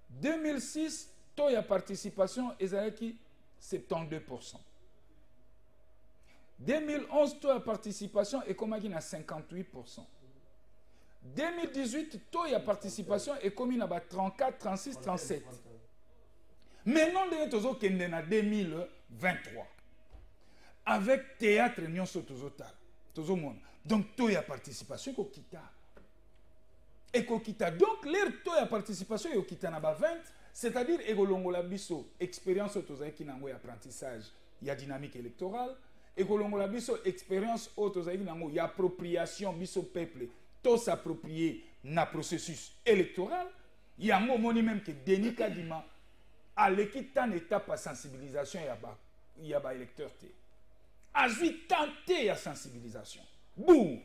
2006, taux de participation Ezaki 72%. 2011, taux de participation est comme à 58%. 2018, taux de participation est comme à 34, 36, 37. Maintenant, nous sommes en 2023. Avec théâtre, nous sommes total. Donc, taux de participation est Kokita. Donc, leur taux de participation est 20, c'est-à-dire que l'expérience qui est apprentissage, il y a dynamique électorale. Et que expérience il y a appropriation du peuple, tout s'approprier dans le processus électoral. Il y a un moment même que Denis Kadima a l'équipe en étape de sensibilisation il y a électeur. A tenté la sensibilisation. Boum!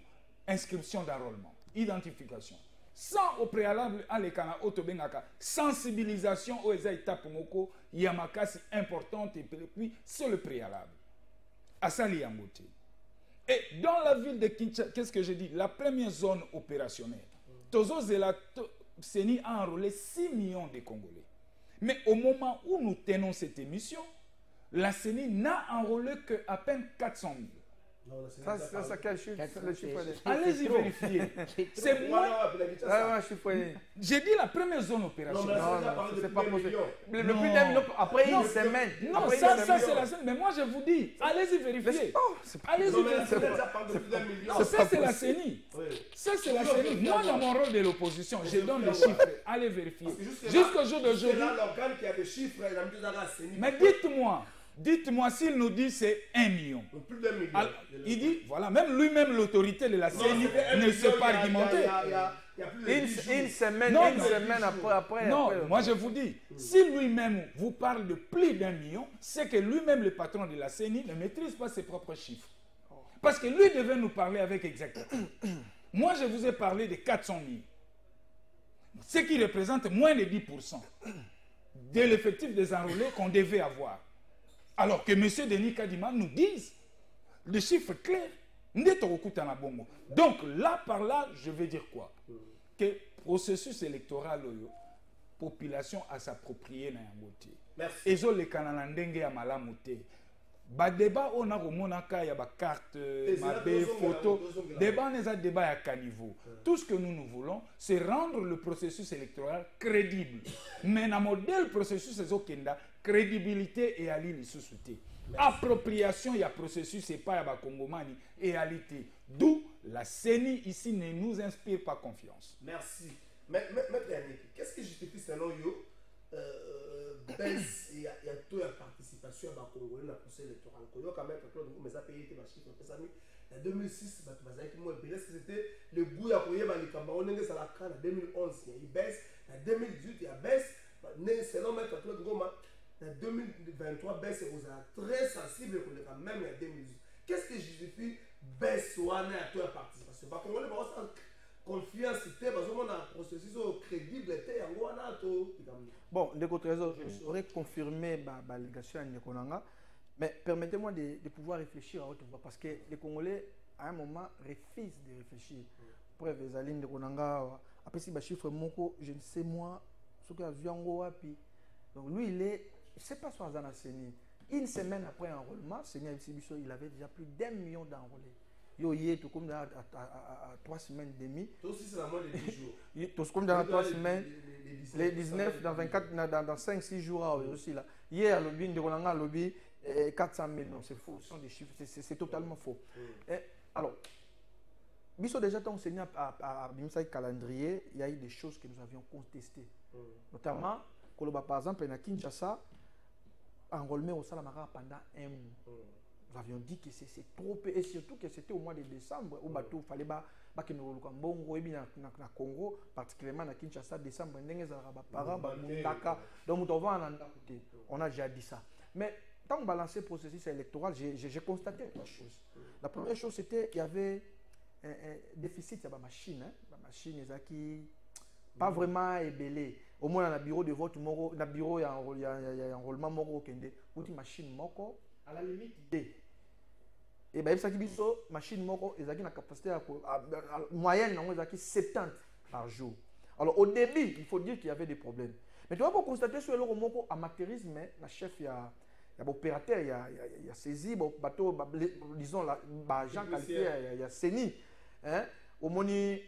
Inscription d'enrôlement, identification. Sans au préalable, à l'écana autobengaka, sensibilisation aux étapes moko, il y a ma casse importante et puis c'est le préalable. À Saliamote. Et dans la ville de Kinshasa, qu'est-ce que j'ai dit? La première zone opérationnelle. Tozo Zela Seni a enrôlé 6 millions de Congolais. Mais au moment où nous tenons cette émission, la CENI n'a enrôlé qu'à peine 400 000. Ça, quel chiffre? Le chiffre Allez-y vérifier. C'est moi. J'ai dit la première zone opérationnelle. Non, c'est pas possible. Le plus d'un million après une semaine. Non, ça c'est la semaine. Mais moi je vous dis, allez-y vérifier. Allez-y vérifier. Ça c'est la CENI. Ça c'est la CENI. Moi dans mon rôle de l'opposition, je donne les chiffres. Allez vérifier. Jusqu'au jour d'aujourd'hui. C'est là l'organe qui a des chiffres et la mise à la CENI. Mais dites-moi s'il nous dit c'est 1 million. Plus d'1 million. Alors, il dit, voilà, même lui-même, l'autorité de la CENI ne sait pas argumenter. Une semaine après. Non, moi je vous dis, si lui-même vous parle de plus d'1 million, c'est que lui-même, le patron de la CENI, ne maîtrise pas ses propres chiffres. Parce que lui devait nous parler avec exactitude. Moi, je vous ai parlé de 400 000. Ce qui représente moins de 10% de l'effectif des enrôlés qu'on devait avoir. Alors que M. Denis Kadima nous dise le chiffre clair. Donc là par là, je vais dire quoi? Que processus électoral, population à s'approprier na yangote. Merci. Ezo le kanana ndenge ya malamu te. Ba débat on a remonaka ya ba carte mabe photo débat neza débat ya caniveau. Tout ce que nous voulons, c'est rendre le processus électoral crédible. Mais na modèle processus ezokenda crédibilité et ali lisusuté. Appropriation il y a processus c'est pas ya ba congomani et alité. D'où la CENI ici ne nous inspire pas confiance. Merci. Mais Yannick, qu'est-ce que justifie selon vous baisse il y a tout la participation à Congolais dans le procès électoral. Quand même mais a payé des chiffres en 2006 est-ce que c'était le goût à payer les Camerounais ça la canne en 2011 il baisse en 2018 il baisse selon maître Claude Ngoma en 2023 baisse est très sensible pour même en 2018. Qu'est-ce que justifie baisse ou à toute la participation Congolais confiance c'était parce qu'on a un processus crédible bon de côté je saurais confirmer la légation de Konanga mais permettez-moi de pouvoir réfléchir à autre chose parce que les Congolais à un moment refusent de réfléchir preuve les alines de Konanga après si chiffre moko je ne sais moi ce que aviango wapi donc lui il est je sais pas sur la CENI une semaine après enrôlement CENI il avait déjà plus d'1 million d'enrôlés. Yo tout comme à 3 semaines et demie. Tout aussi c'est la moins de 10 jours. Tout comme dans 3 semaines, les 19, dans 24, dans 5-6 jours aussi là. Hier, le bin de Rolanga, le 400 000, non, c'est faux, ce sont des chiffres, c'est totalement faux. Alors, Bisso déjà enseigné à Bimsaï calendrier, il y a eu des choses que nous avions contestées. Notamment, par exemple, à Kinshasa, enrôlement au Salamara pendant 1 mois. Nous avions dit que c'est trop et surtout que c'était au mois de décembre où il fallait que nous au Congo, particulièrement à Kinshasa, décembre, donc on a déjà dit ça. Mais tant qu'on balançait le processus électoral, j'ai constaté trois choses. La première chose, c'était qu'il y avait un déficit de la machine. La machine qui pas vraiment ébellée. Au moins dans le bureau de vote, dans le bureau, il y a un enrôlement moko kende, ou une machine moko à la limite idée. Et bien, ça qui dit ça, machine moko, ils ont une capacité moyenne, ils ont 70 par jour. Alors au début, il faut dire qu'il y avait des problèmes. Mais tu vas constater sur le moko amateurisme, le chef, il y a l'opérateur, il y a saisi, bateau, disons, l'agent qualifié, il y a CENI. Au moni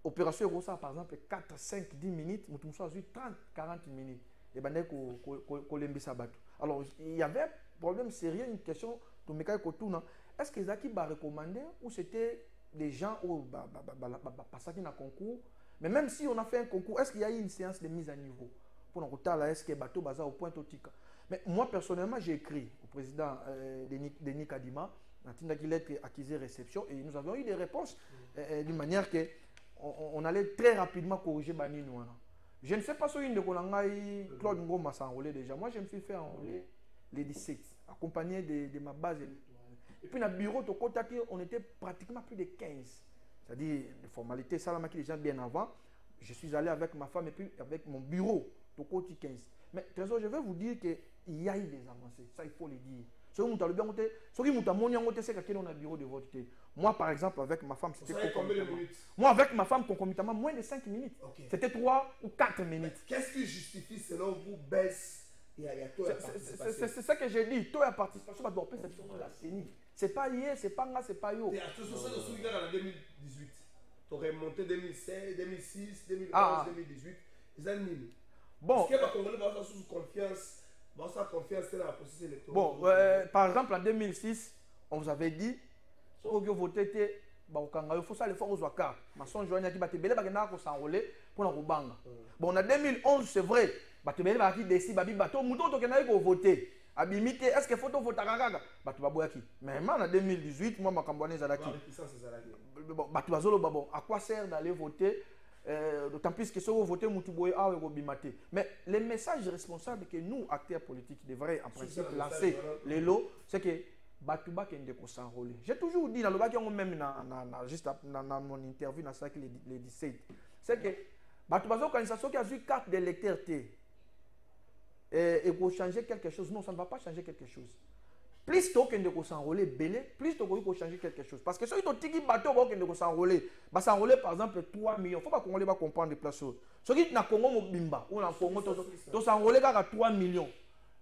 opération Rosa, par exemple, 4, 5, 10 minutes, nous avons 30, 40 minutes. Et bien, alors, il y avait un problème sérieux, une question de Mekaï Kotouna. Est-ce que Zaki va recommander ou c'était des gens qui passent dans un concours? Mais même si on a fait un concours, est-ce qu'il y a eu une séance de mise à niveau? Pour nous là, est-ce que bateau baza au point totika? Mais moi, personnellement, j'ai écrit au président Denis Kadima, dans une lettre accusée réception, et nous avons eu des réponses d'une manière que on allait très rapidement corriger Bani Nouana. Je ne sais pas si une de Kolangaï, Claude Ngoma s'est enrôlé déjà. Moi, je me suis fait enrôler les 17, accompagné de ma base électorale. Et puis, dans le bureau, on était pratiquement plus de 15. C'est-à-dire, les formalités, Salamaki, les gens bien avant. Je suis allé avec ma femme et puis avec mon bureau, Tokoti 15. Mais Trésor, je vais vous dire qu'il y a eu des avancées. Ça, il faut le dire. Moi, par exemple, avec ma femme, c'était combien de minutes? Moi, avec ma femme, concomitamment, moins de 5 minutes. Okay. C'était 3 ou 4 minutes. Qu'est-ce qui justifie, selon vous, baisse? C'est ça que j'ai dit. Toi, la participation, c'est la CENI. c'est pas hier, c'est pas là, c'est pas yo. Et à ce moment-là, en 2018, tu aurais monté 2016, 2006, 2011, 2018. Ils ont mis. Bon. Est-ce que les Congolais vont sous confiance, c'est dans la processus électoral? Bon, par exemple, en 2006, on vous avait dit, si vous votez, il faut ça le faire aux Ouaka. Ma son joignent qui va te belé, va s'enrôler pour la Roubanga. Bon, en 2011, c'est vrai, va te belé, va qui décide, va bateau, mouton, tu as voter. Abimité, est-ce que faut voter à bah tu vas boire qui? Mais en 2018, moi, ma campagne est à qui? Bon, bah tu vas bon, à quoi sert d'aller voter? D'autant plus que si vous votez, mais le message responsable que nous, acteurs politiques, devraient en principe lancer les lots, c'est que Batouba qui est s'enrôler. J'ai toujours dit dans le bac, même juste dans mon interview dans ça les 17, c'est que Batouba c'est une organisation qui a eu carte d'électeur et pour changer quelque chose. Non, ça ne va pas changer quelque chose. Plus tôt qu'on doit s'enrôler, plus tôt qu'on changer quelque chose. Parce que si on dit bateau qu'on doit s'enrôler, par exemple 3 millions. Il ne faut pas qu'on va comprendre les places. Ce qui est dans Congo Mobimba ou dans Congo, on s'enrôler à 3 millions.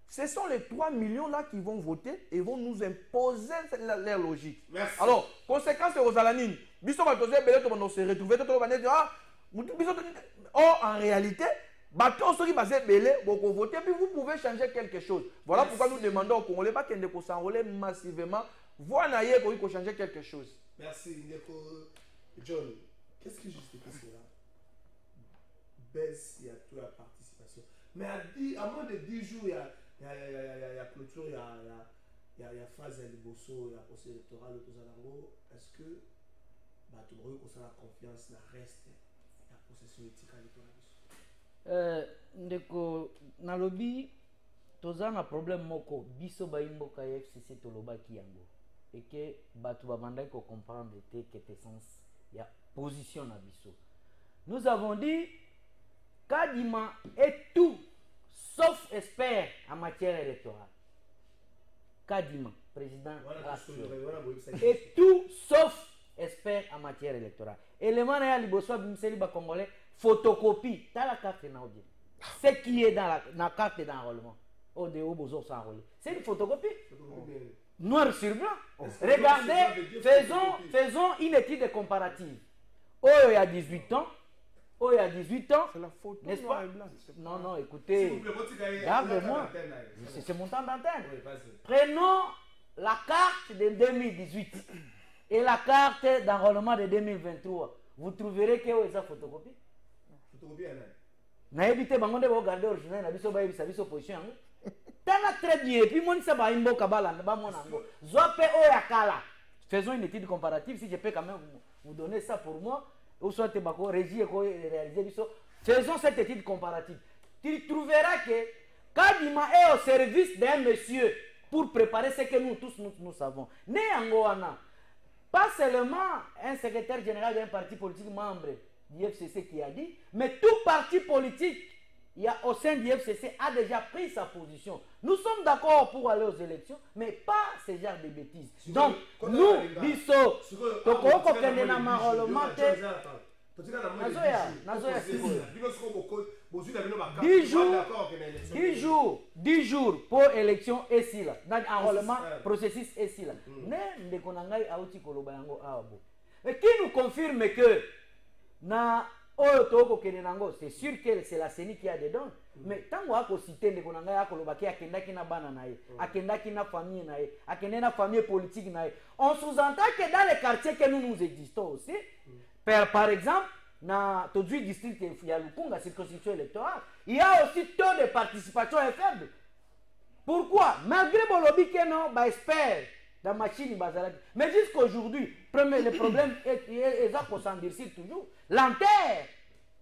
Ce sont les 3 millions là qui vont voter et vont nous imposer leur logique. Merci. Alors, conséquence aux alanines. En réalité, bateau ceux qui basent belé, vous votez puis vous pouvez changer quelque chose. Voilà pourquoi nous demandons aux Congolais pas qu'ils ne s'enrôler massivement. Voir naïe pour qu'ils changer quelque chose. Merci Ndeko. John, qu'est-ce qui justifie cela? Baisse, il y a toute la participation. Mais à moins de 10 jours, il y a clôture, il y a phase de Bosso, il y a procès électoral, tout ça. Est-ce que tout le monde a la confiance dans le reste de la processus électorale? Ndeko nalobi toza na problème moko biso baimboka FCC tolobaki yango et que batu babandaki ko comprendre te que essence ya position na biso. Nous avons dit Kadima est tout sauf expert en matière électorale. Kadima, président est tout sauf expert en matière électorale. Élément na liboso bimseli ba congolais photocopie, tu as la carte d'enrôlement. Ce qui est dans la carte d'enrôlement, c'est une photocopie. Noir sur blanc. Regardez, faisons une étude comparative. Oh, il y a 18 ans. Oh, il y a 18 ans. C'est la photo, n'est-ce pas? Non, écoutez. Regarde-moi. C'est mon temps d'antenne. Prenons la carte de 2018 et la carte d'enrôlement de 2023. Vous trouverez que c'est une photocopie. Na évité bango de regarder original na biso ba yebisa biso position yango tala très bien et puis mon ça ba imboka balanda ba mona ngo zope o ya kala. Faisons une étude comparative si je peux quand même vous donner ça pour moi ou soit te bako régie ko réaliser biso. Faisons cette étude comparative. Tu trouveras que Kadima est au service d'un monsieur pour préparer ce que nous tous nous savons. Né angoana pas seulement un secrétaire général d'un parti politique membre du FCC qui a dit, mais tout parti politique au sein du FCC a déjà pris sa position. Nous sommes d'accord pour aller aux élections, mais pas ce genre de bêtises. Donc, nous, biso, toko kendena maroloma te. 10 jours pour élection et si là, dans enrôlement processus et si là. Ne konangai auti koloba yango abo. Et qui nous confirme que na c'est sûr que c'est la CENI qui a dedans, mais tant qu'on cité ne konangai akoloba ki akendaki na bana nae, akendaki na famille nae, akendaki na famille politique nae. On sous-entend que dans les quartiers que nous existons aussi, par exemple, dans tout le district de Lukunga, circonscription électorale, il y a aussi taux de participation est faible. Pourquoi? Malgré Bolobi que non, expert dans la machine, mais jusqu'aujourd'hui, le problème est qu'on s'endurcit toujours. L'enterre,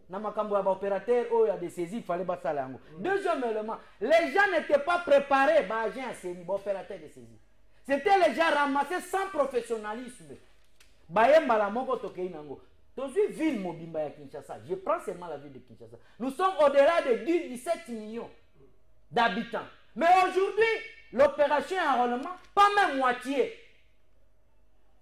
dans ma opérateur, il y a des saisies, il fallait pas ça. Deuxième élément, les gens n'étaient pas préparés, agents à saisir, opérateur de saisie. C'était les gens ramassés sans professionnalisme. Ville Mobimba à Kinshasa, je prends seulement la ville de Kinshasa. Nous sommes au-delà de 17 millions d'habitants. Mais aujourd'hui, l'opération enrôlement, pas même moitié.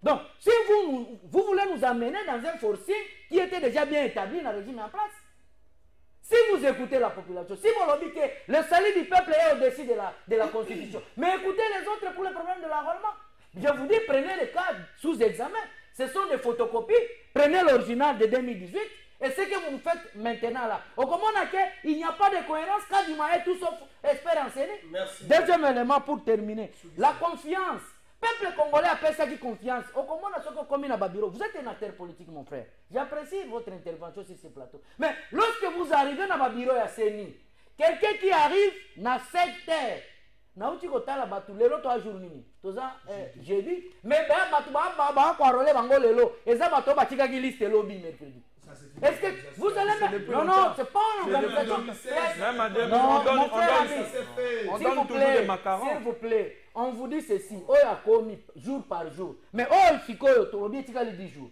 Donc, si vous voulez nous amener dans un forcing qui était déjà bien établi dans le régime en place, si vous écoutez la population, si vous leur dites que le salut du peuple est au-dessus de la Constitution, mais écoutez les autres pour le problème de l'enrôlement. Je vous dis, prenez les cas sous examen. Ce sont des photocopies. Prenez l'original de 2018 et ce que vous me faites maintenant là. Au comment il n'y a pas de cohérence quand du est tout sauf expert enseigné. Deuxième élément pour terminer. La confiance. Peuple congolais appelle ça du confiance. Au comment on a ce qu'on a bureau. Vous êtes un acteur politique, mon frère. J'apprécie votre intervention sur ce plateau. Mais lorsque vous arrivez dans ma bureau à Séni, quelqu'un qui arrive dans 7 heures, nauti kotala batu lelo to jour nini toza jeudi mais ba batu ba ko rolé bango lelo eza bato ba tika ki liste lobby mercredi. Est-ce que vous allez non non c'est pas une organisation on donne toujours des macarons. S'il vous plaît on vous dit ceci on a commis jour par jour mais oh fiko to lobby tika les 10 jours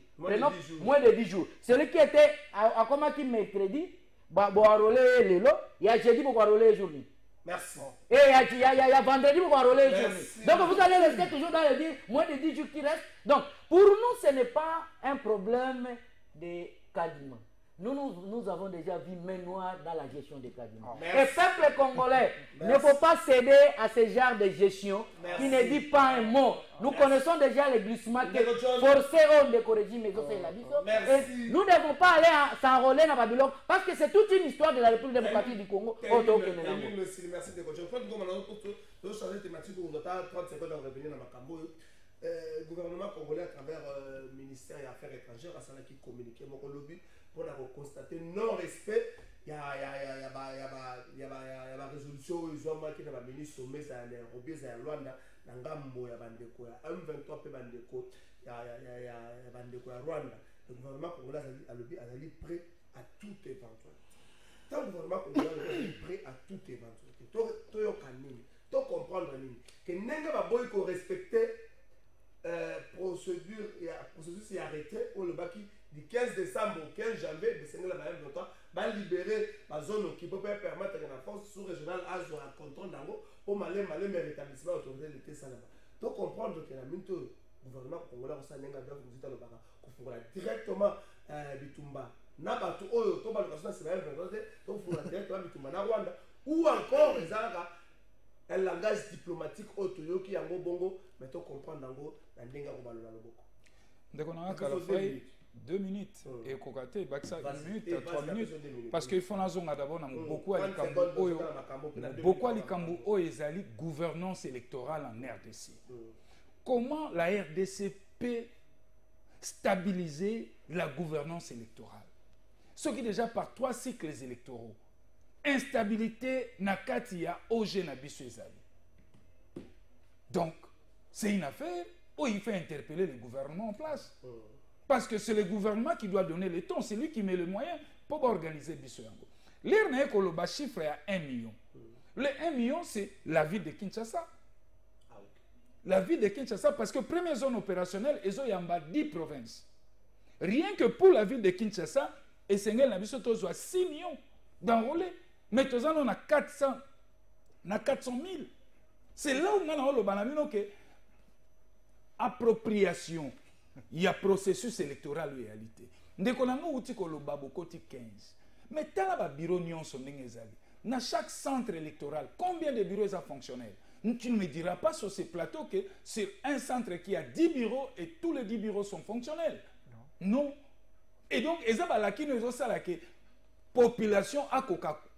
moins de 10 jours celui qui était à comment qui mercredi ba bo rolé lelo il y a jeudi bo rolé journée. Merci. Et il y a vendredi pour enrôler les journées. Donc vous allez rester toujours dans les 10, moins de 10 jours qui restent. Donc pour nous, ce n'est pas un problème de quadriment. Nous avons déjà vu main noire dans la gestion des quadriments. Et peuple congolais ne faut pas céder à ce genre de gestion qui ne dit pas un mot. Nous connaissons déjà les glissements que forcés on de corriger mais c'est la vie. Et nous ne devons pas aller s'enrôler dans Babylone parce que c'est toute une histoire de la République démocratique du Congo. Merci de continuer. Je vais changer de thématique pour 30 secondes de revenir dans ma cambo. Le gouvernement congolais à travers le ministère des Affaires étrangères a communiqué mon lobby pour constater non-respect. Il y a la résolution ils ont marqué dans la ministre sommet à Nairobi à Rwanda dans Gambo ya bandeko ya M23 pe bandeko ya bandeko ya Rwanda. Le gouvernement congolais a prêt à toute éventualité. Tant le gouvernement congolais est prêt à toute éventualité. Toi kanini, toi comprendre nini que nenga ba boy ko respecter procédure c'est arrêté au le baki du 15 décembre au 15 janvier de Sénégal la même temps va libérer la zone qui peut permettre que la force sous-régionale a un contrôle d'ango pour malé rétablissement autorisé l'été ça là-bas. Donc comprendre que la minute gouvernement congolais au Sénégal doit vous dire le baka ko directement bitumba na batu oyo to ba lokation c'est même donc faut directement bitumba na Rwanda ou encore ezanga un langage diplomatique auto qui yango bongo mais to comprendre nango na ndenga ko balola loboko ndeko na kala fay 2 minutes et kokate baksa 1 minute à 3 minutes parce que il faut nazonga d'abord na beaucoup à likambo oyo ezali gouvernance électorale en RDC. Comment la RDC peut stabiliser la gouvernance électorale? Ce qui déjà par 3 cycles électoraux. Instabilité nakati ya OG na biso ezali. Donc, c'est une affaire où il faut interpeller le gouvernement en place. Parce que c'est le gouvernement qui doit donner le ton, c'est lui qui met le moyen pour organiser biso yango. L'air na ekoloba chiffre à 1 million. Le 1 million, c'est la ville de Kinshasa. La ville de Kinshasa, parce que première zone opérationnelle, ils ont 10 provinces. Rien que pour la ville de Kinshasa, et Sénégal na biso tozo 6 millions d'enrôlés. Mais tous on a 400 000. C'est là où on a que appropriation, il y a processus électoral en réalité. Dès qu'on a outil ko loba bokoti 15. Mais tant là bureau nyon son ngezali. Dans chaque centre électoral, combien de bureaux sont fonctionnels? Tu ne me diras pas sur ces plateaux que c'est un centre qui a 10 bureaux et tous les 10 bureaux sont fonctionnels. Non. Et donc, la population a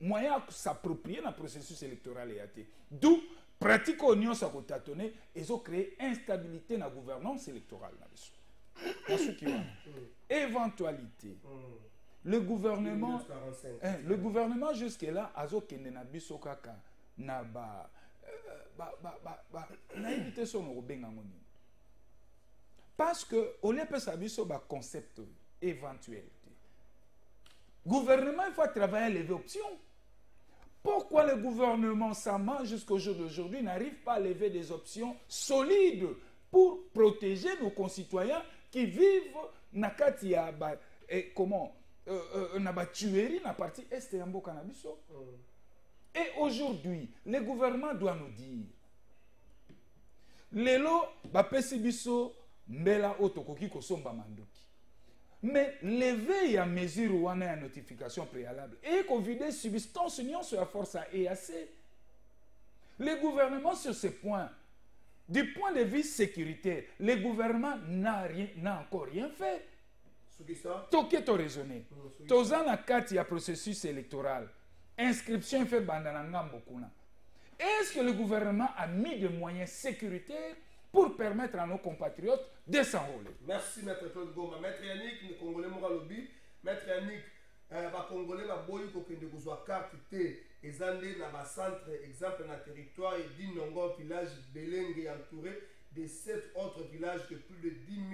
moyen de s'approprier dans le processus électoral. D'où, pratique union sa tâtonner, ils ont créé instabilité dans la gouvernance électorale. Éventualité. Le gouvernement jusque-là, a kende na biso kaka na na évité son obenga ngoni. Parce que au lieu de ça biso ba concept éventuel. Gouvernement, il faut travailler les options. Pourquoi le gouvernement Sama jusqu'au jour d'aujourd'hui n'arrive pas à lever des options solides pour protéger nos concitoyens qui vivent nakatia comment na ba tuerie na partie est ya mboka na biso. Et aujourd'hui, le gouvernement doit nous dire lelo ba pesi biso mbela otokoki kosomba mandoki. Mais lever à mesure où on a une notification préalable et qu'on vide substance union sur la force à EAC. Le gouvernement sur ce point Du point de vue sécuritaire, le gouvernement n'a encore rien fait. Toké to raisonné. Tozan na kati ya processus électoral. Inscription fait bandananga mbokuna. Est-ce que le gouvernement a mis des moyens sécuritaires pour permettre à nos compatriotes de s'enrôler? Merci Maître Claude Goma. Maître Yannick, le Congolais Moralobi. Maître Yannick, les Congolais Maboyi Kokende Kozwa carte T. Ezande na ba centre, exemple na territoire et d'Inongo village Belenge entouré de 7 autres villages de plus de 10 000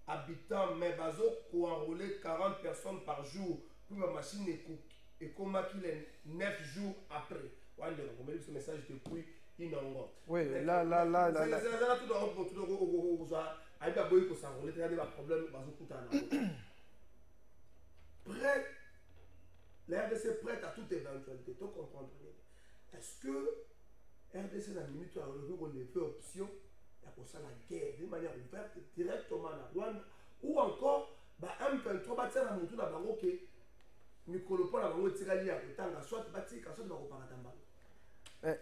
habitants, mais bazo pour enrôler 40 personnes par jour pour la machine et comment qu'il est 9 jours après. On a ce message depuis Inongo. Oui, là. Prêt, la RDC prête à toute éventualité. Tu comprends? Est-ce que RDC n'a limite à relever option pour ça la guerre de manière ouverte directement à Rwanda ou encore M23 bâtir la monture dans le que Nicolo Paul a tiré à Kotanga soit bâti soit dans le paradamba.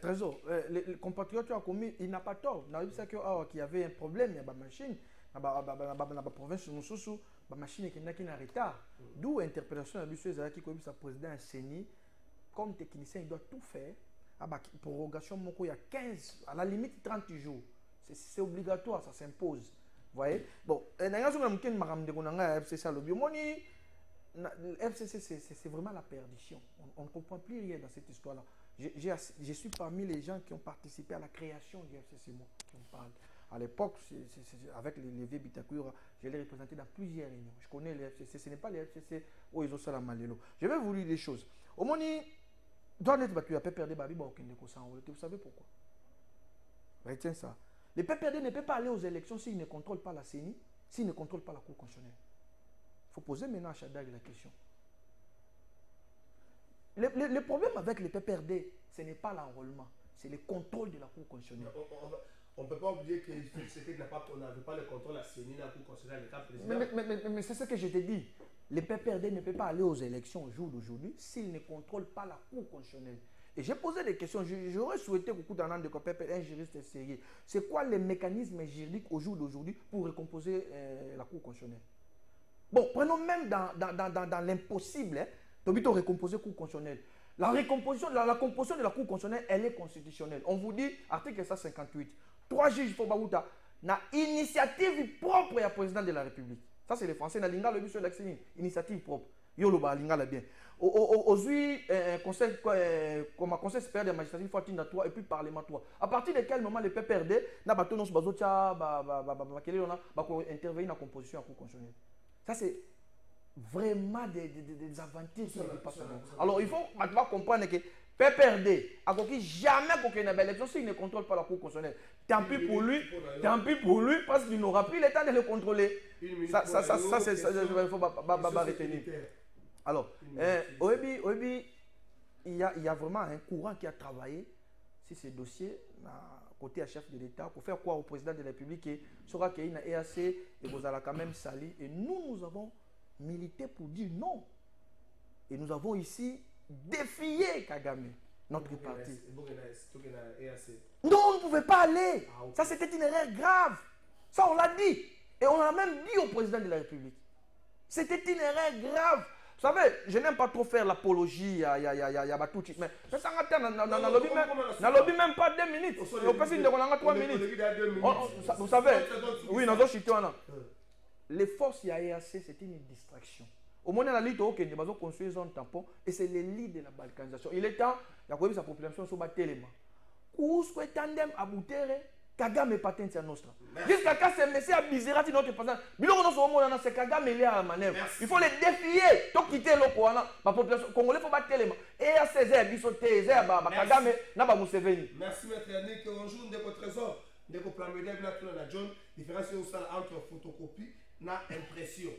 Trésor, les compatriotes ont commis, il n'a pas tort. On a vu qu'il y avait un problème, il y a une machine, dans la province de Moussoussou, la machine qui est en retard. D'où l'interpellation de M. qui comme sa président Séni, comme technicien, il doit tout faire. Prorogation, il y a 15, à la limite 30 jours. C'est obligatoire, ça s'impose. Vous voyez? Bon, FCC, c'est vraiment la perdition. On ne comprend plus rien dans cette histoire-là. Je suis parmi les gens qui ont participé à la création du FCC, moi, qui on parle. À l'époque, avec les vieux Bitakura, je l'ai représenté dans plusieurs réunions. Je connais les FCC, ce n'est pas les FCC où ils ont ça la malélo. Je vais vous lire des choses. Au moment où doit être battu à PPRD, vous savez pourquoi? Retiens ça. Le PPRD ne peut pas aller aux élections s'il ne contrôle pas la CENI, s'il ne contrôle pas la Cour constitutionnelle. Il faut poser maintenant à Chadag la question. Le problème avec le PPRD, ce n'est pas l'enrôlement, c'est le contrôle de la Cour constitutionnelle. On ne peut pas oublier que c'était qu'on n'avait pas le contrôle de la CENI, la Cour constitutionnelle, le cas président. Mais c'est ce que je te dis. Le PPRD ne peut pas aller aux élections au jour d'aujourd'hui s'il ne contrôle pas la Cour constitutionnelle. Et j'ai posé des questions. J'aurais souhaité beaucoup d'années de PPRD, un juriste sérieux. C'est quoi les mécanismes juridiques au jour d'aujourd'hui pour recomposer la Cour constitutionnelle? Bon, prenons même dans l'impossible, hein, de recomposer la Cour constitutionnelle. La composition de la Cour constitutionnelle, elle est constitutionnelle. On vous dit, article 158, 3 juges pour Baouta, na initiative propre à président de la République. Ça, c'est les Français. Na linga le but sur l'accès, initiative propre. Yolo ba linga la bien. Aujourd'hui, conseil supérieur des magistrats, il faut atteindre 3 et puis parlement 3. À partir de quel moment le PPRD n'a pas tenu bazotia intervenir dans la composition de la Cour constitutionnelle? Ça, c'est vraiment des aventures qui ne dépassent pas. Alors, il faut maintenant comprendre que PPRD a jamais aucune élection s'il ne contrôle pas la Cour constitutionnelle. Tant pis pour lui, parce qu'il n'aura plus le temps de le contrôler. Ça, il faut retenir. Alors, Oebi, il y a vraiment un courant qui a travaillé sur ces dossiers, côté à chef de l'État, pour faire quoi au président de la République, et sera qu'il y a une EAC, et vous allez quand même sali. Et nous avons milité pour dire non. Et nous avons ici défié Kagame, notre parti. Non, on ne pouvait pas aller. Ça, c'était une erreur grave. Ça, on l'a dit. Et on l'a même dit au président de la République. C'était une erreur grave. Vous savez, je n'aime pas trop faire l'apologie à Batouchi, mais ça n'a lobby même pas 2 minutes. On peut dire qu'on a 3 minutes. Vous savez, oui, nous avons les forces IAC, c'était une distraction. Au moment où on a dit qu'on construit un tampon, et c'est l'élite de la balkanisation. Il est temps, il y a sa population sur le téléma. Où est tandem à Boutere, Kagame patente à nostra. Jusqu'à quand c'est monsieur Abizerati notre président. Bilo on se moment c'est Kagame il est à la manœuvre. Il faut les défier. Donc quitter le Kouana, la population congolaise faut battre les mains. Et à 16h bisoté, Kagame n'a pas Museveni. Merci maître Yannick. Bonjour de votre trésor. De votre plan média na John, différence entre photocopie et impression.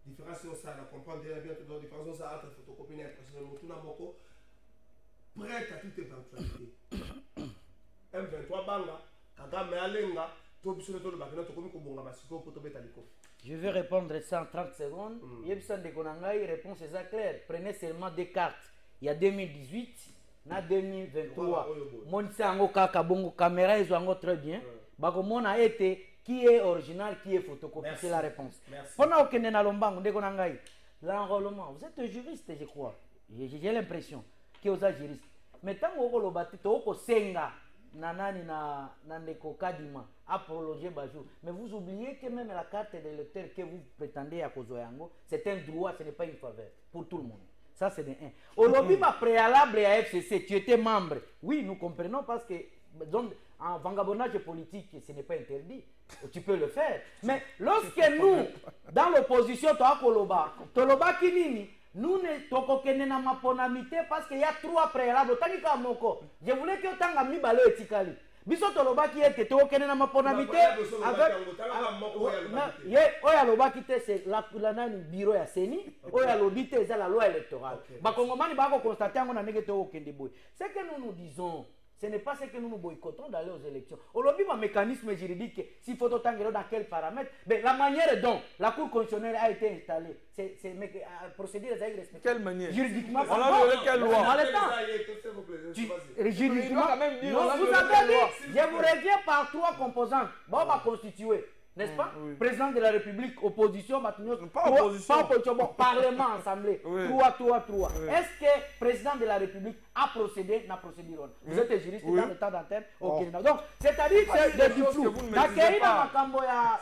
Différence ça, on comprend déjà bien la différence entre photocopie et impression. Nous avons prêt à toute éventualité. M23 Banga. Je vais répondre ça en 30 secondes. Réponse est claire. Prenez seulement 2 cartes. Il y a 2018, il y a 2023. Mon sango kaka bongo caméra ils ont très bien. bakomona ete qui est original, qui est photocopie. C'est la réponse. Pendant que nous avons l'enrôlement, vous êtes juriste, je crois. J'ai l'impression que vous êtes juriste. Mais tant que vous avez senga nanani na ndeko kadima à prolonger bajou. Mais vous oubliez que même la carte d'électeur que vous prétendez à Kozoyango, c'est un droit, ce n'est pas une faveur pour tout le monde. Ça, c'est de un. Au lobby préalable à FCC, tu étais membre. Oui, nous comprenons parce que donc, en vagabondage politique, ce n'est pas interdit. Tu peux le faire. Mais lorsque nous, dans l'opposition, Toloba Kinini, nous ne tokokene na maponamité parce qu'il y a 3 préalables. Je voulais que tu aies mis balé etikali. Biso Toloba qui est tokokene na maponamité avec oya loba qui c'est la bureau ya Seni, oya lobité c'est la loi électorale. Ba kongomani ba ko constater ngona neke tokokende boy. C'est que nous nous disons ce n'est pas ce que nous nous boycottons d'aller aux élections. Au lobby, un mécanisme juridique, s'il faut autant dans quels paramètres, mais la manière dont la Cour constitutionnelle a été installée, c'est procédure des règles respectées. Quelle manière? Juridiquement, on a violé quelle loi? Juridiquement, vous avez dit, je vous reviens par 3 composantes. Bon, on va constituer. N'est-ce pas? Oui. Président de la République, opposition, pas opposition, bon, Parlement, Assemblée, 3. Oui. Est-ce que le président de la République a procédé dans la procédure? Vous êtes juriste dans le temps d'antenne. Okay. Donc, c'est-à-dire que c'est du flou. D'accueillir dans ma camboya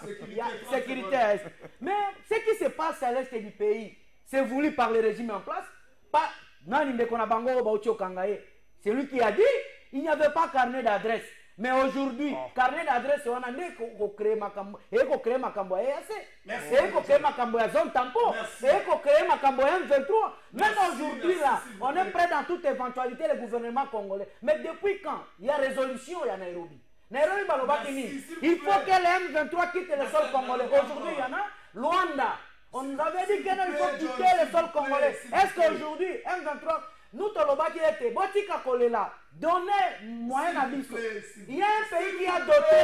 sécuritaire. Mais ce qui se passe à l'est du pays, c'est voulu par le régime en place. C'est lui qui a dit il n'y avait pas carnet d'adresse. Mais aujourd'hui, carnet d'adresse, on a dit qu'on crée ma cambo, et qu'on crée ma cambo EAC, et qu'on crée ma cambo zone tampon, et qu'on crée ma cambo M23. Même aujourd'hui, là, on est prêt dans toute éventualité, le gouvernement congolais. Mais depuis quand il y a résolution, il y a Nairobi. Nairobi, il faut que les M23 quittent le sol congolais. Aujourd'hui, il y en a Luanda. On nous avait dit qu'il faut quitter le sol congolais. Est-ce qu'aujourd'hui, M23, nous, Toloba qui était, Botika Kolela, donnez moyen à Bissau. Il y a un pays qui a doté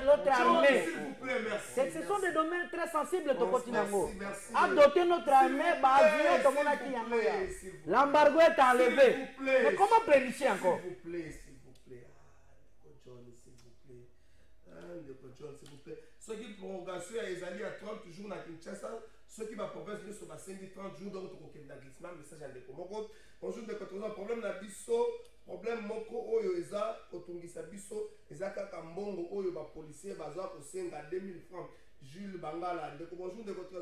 notre armée. Ce sont des domaines très sensibles de Kotinango. A doté notre armée, l'embargo est enlevé. Mais comment planifier encore? S'il vous plaît. S'il vous plaît. Ceux qui prorogation les alliés à 30 jours dans Kinshasa, ceux qui va province sur 30 jours dans notre glissement, message à l'éco. Bonjour de contre problème na biso, problème moko oyo eza otungisa biso, eza kaka mbongo oyo ba policier bazwa ko senga 2000 francs. Jules Bangala, ndeko bonjour de contre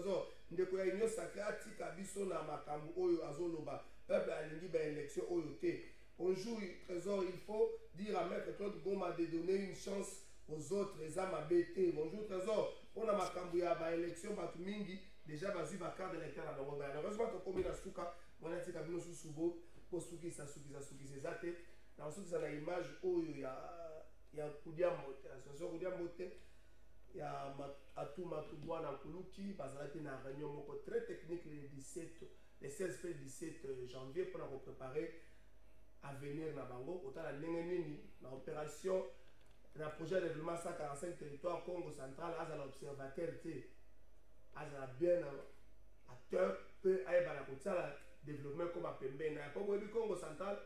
ndeko ya union sacrée atika biso na makambo oyo azoloba. Peuple alingi ba élection oyo te. Bonjour trésor, il faut dire à maître Claude Goma de donner une chance aux autres les âmes à BT. Bonjour trésor, on a makambo ya ba élection batu mingi déjà bazi ba carte d'électeur na bango. Heureusement to komi na suka, on a tika bino susubo pour suki ça zate. Dans suki ça na image oyo ya kudia mote, association kudia mote ya atuma tubwa na kuluki bazalaki na réunion moko très technique le 16 et 17 janvier pour nous préparer à venir na bango autant la nini na opération na projet de développement 145 territoire Congo central à l'observateur T à bien acteur peut aller dans la côté développement comme à Pembe na pas bobi Congo central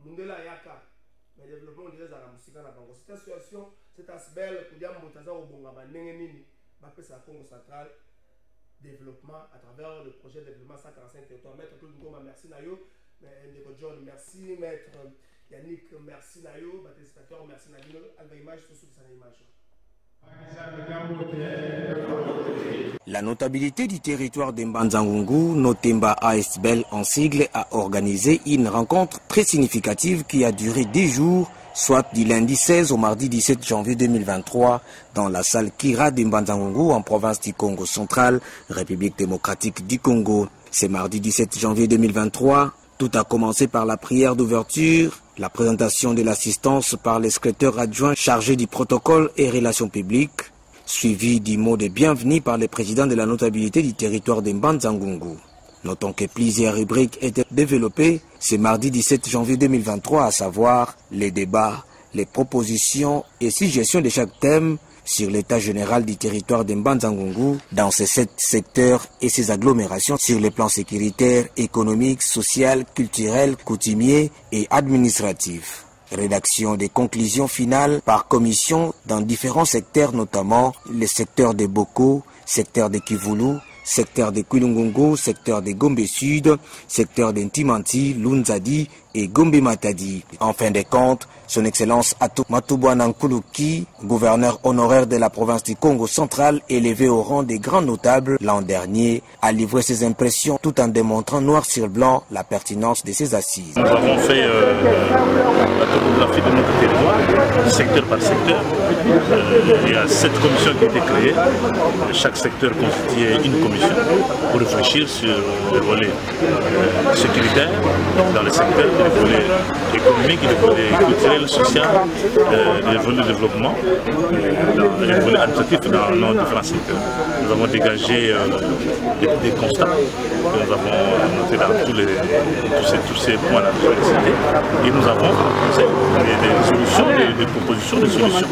mundela yaka mais développement des za musika na bango cette situation cette asbel pour dire motaza obonga ba nini ba pesa Congo central développement à travers le projet de développement 145 territoire. Maître Claude Ngoma, merci Nayo. Ndeko John, merci. Maître Yannick, merci Nayo. Téléspectateurs, merci Nayo. Alba image, tout ce qui s'en image. La notabilité du territoire de Mbanzangungu, Notemba ASBEL en sigle, a organisé une rencontre très significative qui a duré 10 jours, soit du lundi 16 au mardi 17 janvier 2023, dans la salle Kira de Mbanzangungu en province du Congo central, République démocratique du Congo. C'est mardi 17 janvier 2023. Tout a commencé par la prière d'ouverture, la présentation de l'assistance par les secrétaires adjoints chargés du protocole et relations publiques, suivi du mot de bienvenue par le président de la notabilité du territoire de Mbanzangungu. Notons que plusieurs rubriques étaient développées ce mardi 17 janvier 2023, à savoir les débats, les propositions et suggestions de chaque thème sur l'état général du territoire de Mbanzangungu dans ces 7 secteurs et ses agglomérations sur les plans sécuritaires, économiques, social, culturel, coutumier et administratif. Rédaction des conclusions finales par commission dans différents secteurs, notamment les secteurs de Boko, secteur de Kivulu, secteur de Kulungungu, secteur de Gombe Sud, secteur d'Intimanti, Lunzadi et Gombe Matadi. En fin de compte, son Excellence Atou Matubwana Nkuluki, gouverneur honoraire de la province du Congo central, élevé au rang des grands notables l'an dernier, a livré ses impressions tout en démontrant noir sur blanc la pertinence de ses assises. Nous avons fait la topographie de notre territoire, secteur par secteur. Il y a 7 commissions qui ont été créées. Chaque secteur constituait une commission pour réfléchir sur le volet sécuritaire dans le secteur, le volet économique, le volet culturel, social, le volet développement, le volet administratif dans nos différents secteurs. Nous avons dégagé des constats que nous avons notés dans tous ces points d'actualité et nous avons des solutions, des propositions de solutions